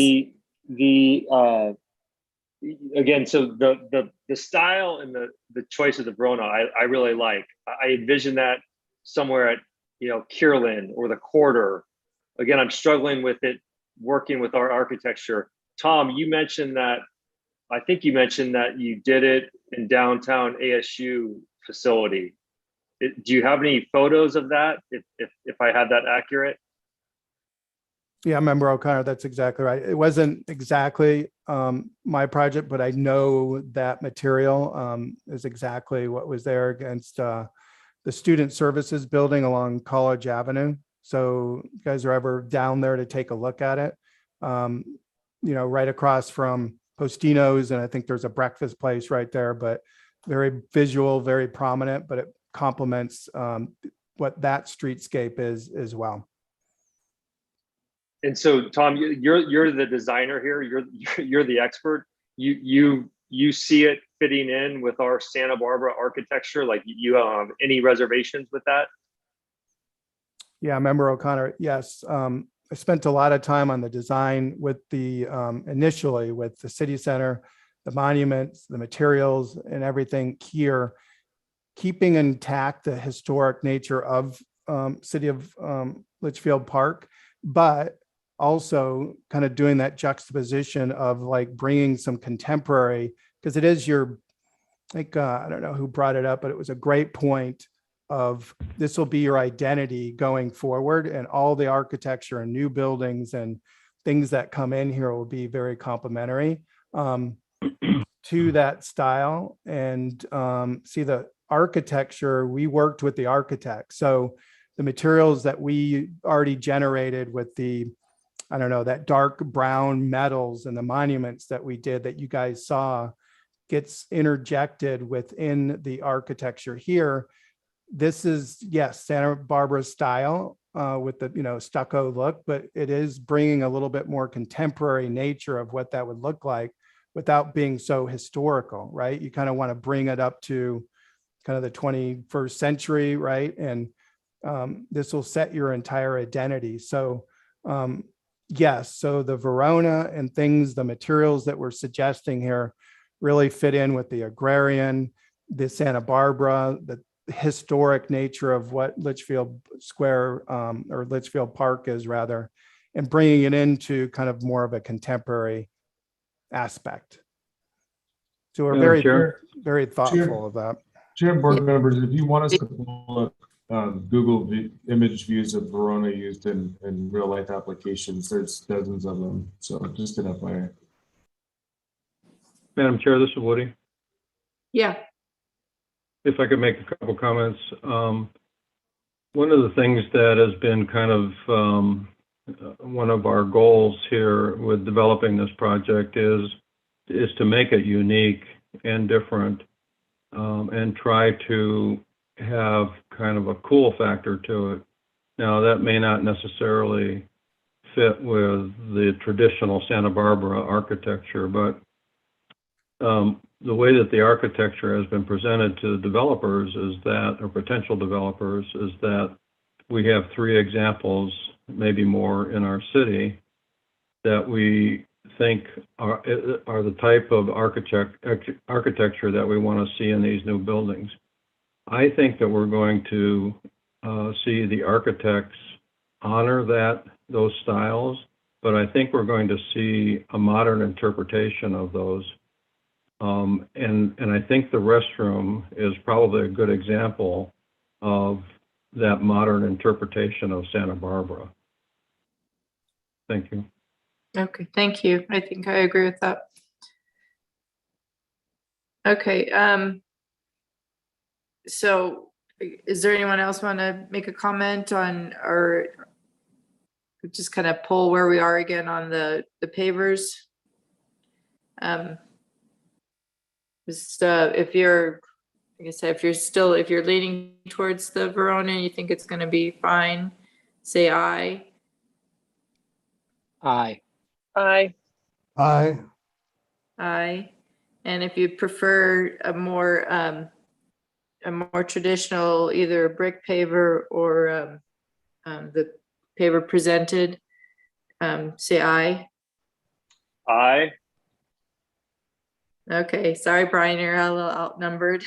Again, so the style and the choice of the Verona, I really like. I envision that somewhere at, Kierland or the Quarter. Again, I'm struggling with it, working with our architecture. Tom, I think you mentioned that you did it in downtown ASU facility. Do you have any photos of that? If I had that accurate? Yeah, Member O'Connor, that's exactly right. It wasn't exactly my project, but I know that material is exactly what was there against the Student Services building along College Avenue. So you guys are ever down there to take a look at it, right across from Postino's, and I think there's a breakfast place right there, but very visual, very prominent, but it complements what that streetscape is as well. And so, Tom, you're the designer here. You're the expert. You see it fitting in with our Santa Barbara architecture. Like, you have any reservations with that? Yeah, Member O'Connor. Yes, I spent a lot of time on the design with initially with the city center, the monuments, the materials, and everything here, keeping intact the historic nature of City of Litchfield Park, but also kind of doing that juxtaposition of like bringing some contemporary, because it is I don't know who brought it up, but it was a great point of this will be your identity going forward, and all the architecture and new buildings and things that come in here will be very complementary to that style. And see the architecture, we worked with the architect. So the materials that we already generated with that dark brown metals and the monuments that we did that you guys saw gets interjected within the architecture here. This is, yes, Santa Barbara style with the, stucco look, but it is bringing a little bit more contemporary nature of what that would look like without being so historical, right? You kind of want to bring it up to kind of the 21st century, right? And this will set your entire identity. So yes, so the Verona and things, the materials that we're suggesting here really fit in with the agrarian, the Santa Barbara, the historic nature of what Litchfield Square or Litchfield Park is rather, and bringing it into kind of more of a contemporary aspect. So we're very, very thoughtful of that. Chair, board members, if you want us to pull up Google image views of Verona used in real life applications, there's dozens of them. So just an FYI. Madam Chair, this is Woody. Yeah. If I could make a couple comments. One of the things that has been kind of one of our goals here with developing this project is to make it unique and different, and try to have kind of a cool factor to it. Now, that may not necessarily fit with the traditional Santa Barbara architecture, but the way that the architecture has been presented to the developers is that, or potential developers, is that we have 3 examples, maybe more, in our city that we think are the type of architecture that we want to see in these new buildings. I think that we're going to see the architects honor those styles, but I think we're going to see a modern interpretation of those. And I think the restroom is probably a good example of that modern interpretation of Santa Barbara. Thank you. Okay, thank you. I think I agree with that. Okay, so is there anyone else want to make a comment on, or just kind of pull where we are again on the pavers? Just, if you're, like I said, if you're leaning towards the Verona and you think it's gonna be fine, say aye. Aye. Aye. Aye. Aye. And if you prefer a more traditional, either a brick paver or the paver presented, say aye. Aye. Okay, sorry, Brian, you're a little outnumbered.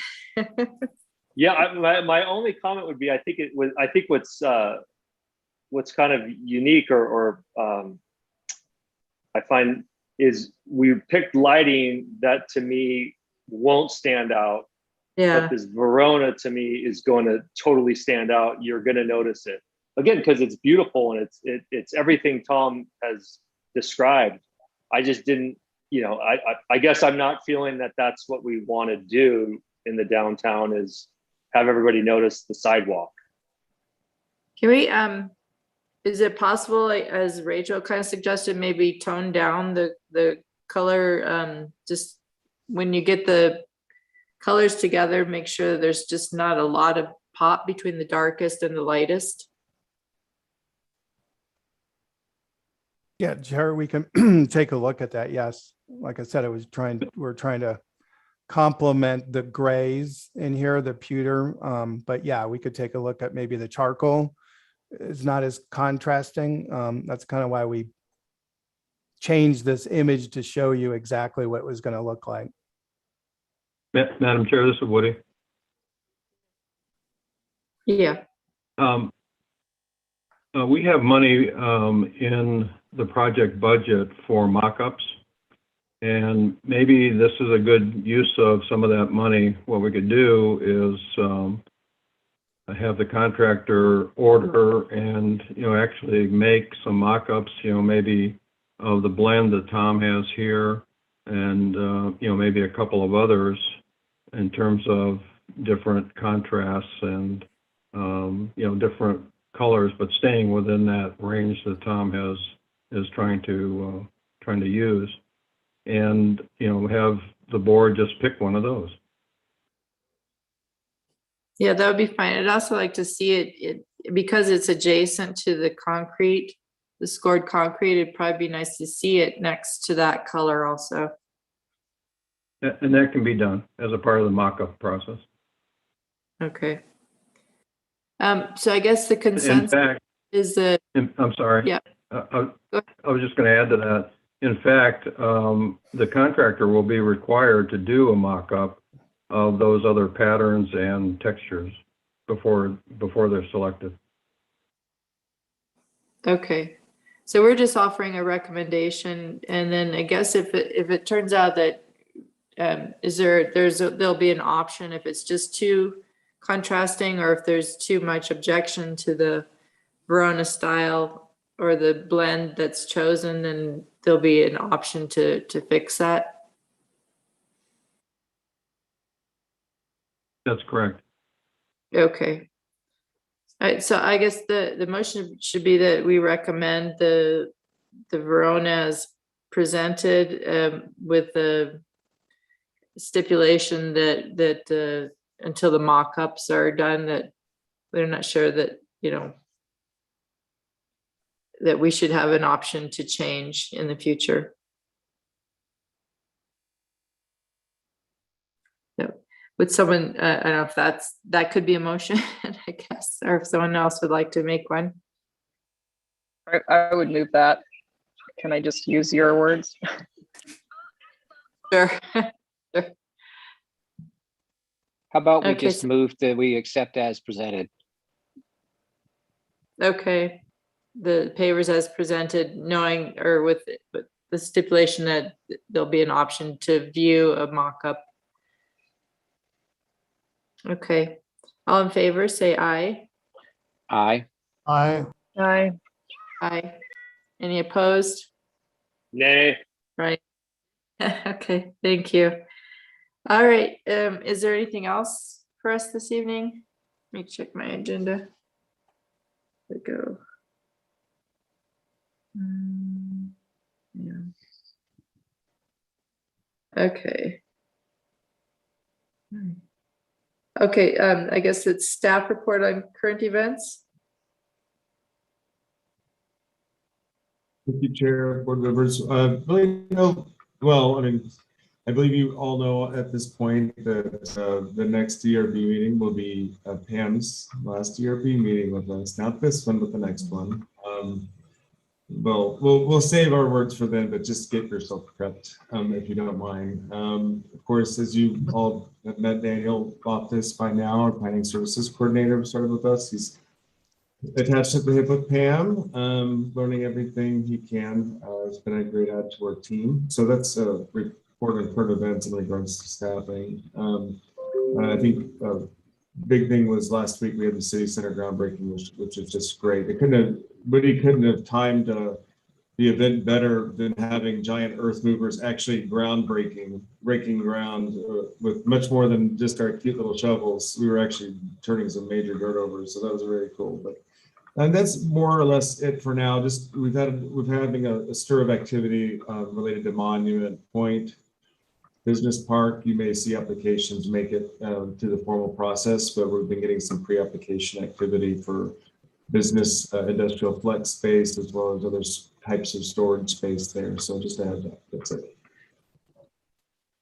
Yeah, my only comment would be, I think what's kind of unique or I find is we picked lighting that to me won't stand out, Yeah, but this Verona to me is going to totally stand out. You're going to notice it again because it's beautiful and it's everything Tom has described. I just didn't, I guess I'm not feeling that that's what we want to do in the downtown is have everybody notice the sidewalk. can we, is it possible, like, as Rachel kind of suggested, maybe tone down the color, just when you get the colors together, make sure there's just not a lot of pop between the darkest and the lightest? Yeah, Jared, we can take a look at that. Yes. Like I said, we're trying to complement the grays in here, the pewter. But yeah, we could take a look at maybe the charcoal. It's not as contrasting. That's kind of why we changed this image to show you exactly what it was going to look like. Madam Chair, this is Woody. Yeah, We have money in the project budget for mock-ups. And maybe this is a good use of some of that money. What we could do is have the contractor order and, actually make some mock-ups, maybe of the blend that Tom has here and, maybe a couple of others in terms of different contrasts and, different colors, but staying within that range that Tom is trying to use. And, have the board just pick one of those. yeah, that would be fine. I'd also like to see it because it's adjacent to the concrete, the scored concrete, it'd probably be nice to see it next to that color also. And that can be done as a part of the mock-up process. Okay. So I guess the In consensus fact, is that, I'm sorry. Yeah. I was just going to add to that. In fact, the contractor will be required to do a mock-up of those other patterns and textures before they're selected. okay. So we're just offering a recommendation, and then I guess if it turns out that there'll be an option if it's just too contrasting, or if there's too much objection to the Verona style or the blend that's chosen, then there'll be an option to fix that. That's correct. Okay. All right, so I guess the motion should be that we recommend the Verona as presented, with the stipulation that until the mock-ups are done, that we're not sure that, that we should have an option to change in the future. So, would someone, I don't know if that could be a motion, I guess, or if someone else would like to make one. I would move that. Can I just use your words? Sure. How about we Okay, just move that we accept as presented? Okay, the pavers as presented, knowing, or with the stipulation that there'll be an option to view a mock-up. Okay, all in favor, say aye. Aye. Aye. Aye. Aye. Any opposed? Nay. Right. Okay, thank you. All right, is there anything else for us this evening? Let me check my agenda. There we go. Yeah. Okay. Okay, I guess it's staff report on current events. Thank you, Chair, board members. Really, no, well, I mean, I believe you all know at this point that the next ERB meeting will be Pam's last ERB meeting with us, not this one, but the next one. Well, we'll save our words for then, but just get yourself prepped, if you don't mind. Of course, as you all have met Daniel Loftus by now, our planning services coordinator started with us. He's attached at the hip with Pam, learning everything he can. It's been a great add to our team. So that's a report on current events in regards to staffing. I think a big thing was last week we had the city center groundbreaking, which is just great. It couldn't have timed the event better than having giant earth movers actually breaking ground with much more than just our cute little shovels. We were actually turning some major dirt over, so that was very cool. And that's more or less it for now. Just we've having a stir of activity related to Monument Point Business Park. You may see applications make it to the formal process, but we've been getting some pre-application activity for business industrial flex space as well as other types of storage space there. So just to add that, that's it.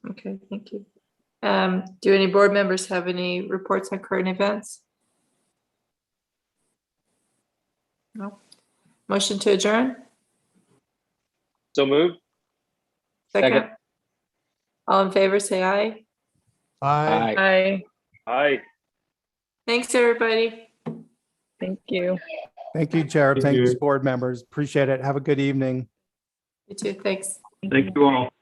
Okay, thank you. Do any board members have any reports on current events? No. Motion to adjourn? So moved. Second. All in favor, say aye. Aye. Hi, Aye. Thanks, everybody. thank you. Thank you, Chair. Thank Thanks, you. board members. Appreciate it. Have a good evening. You too, thanks. Thank you all.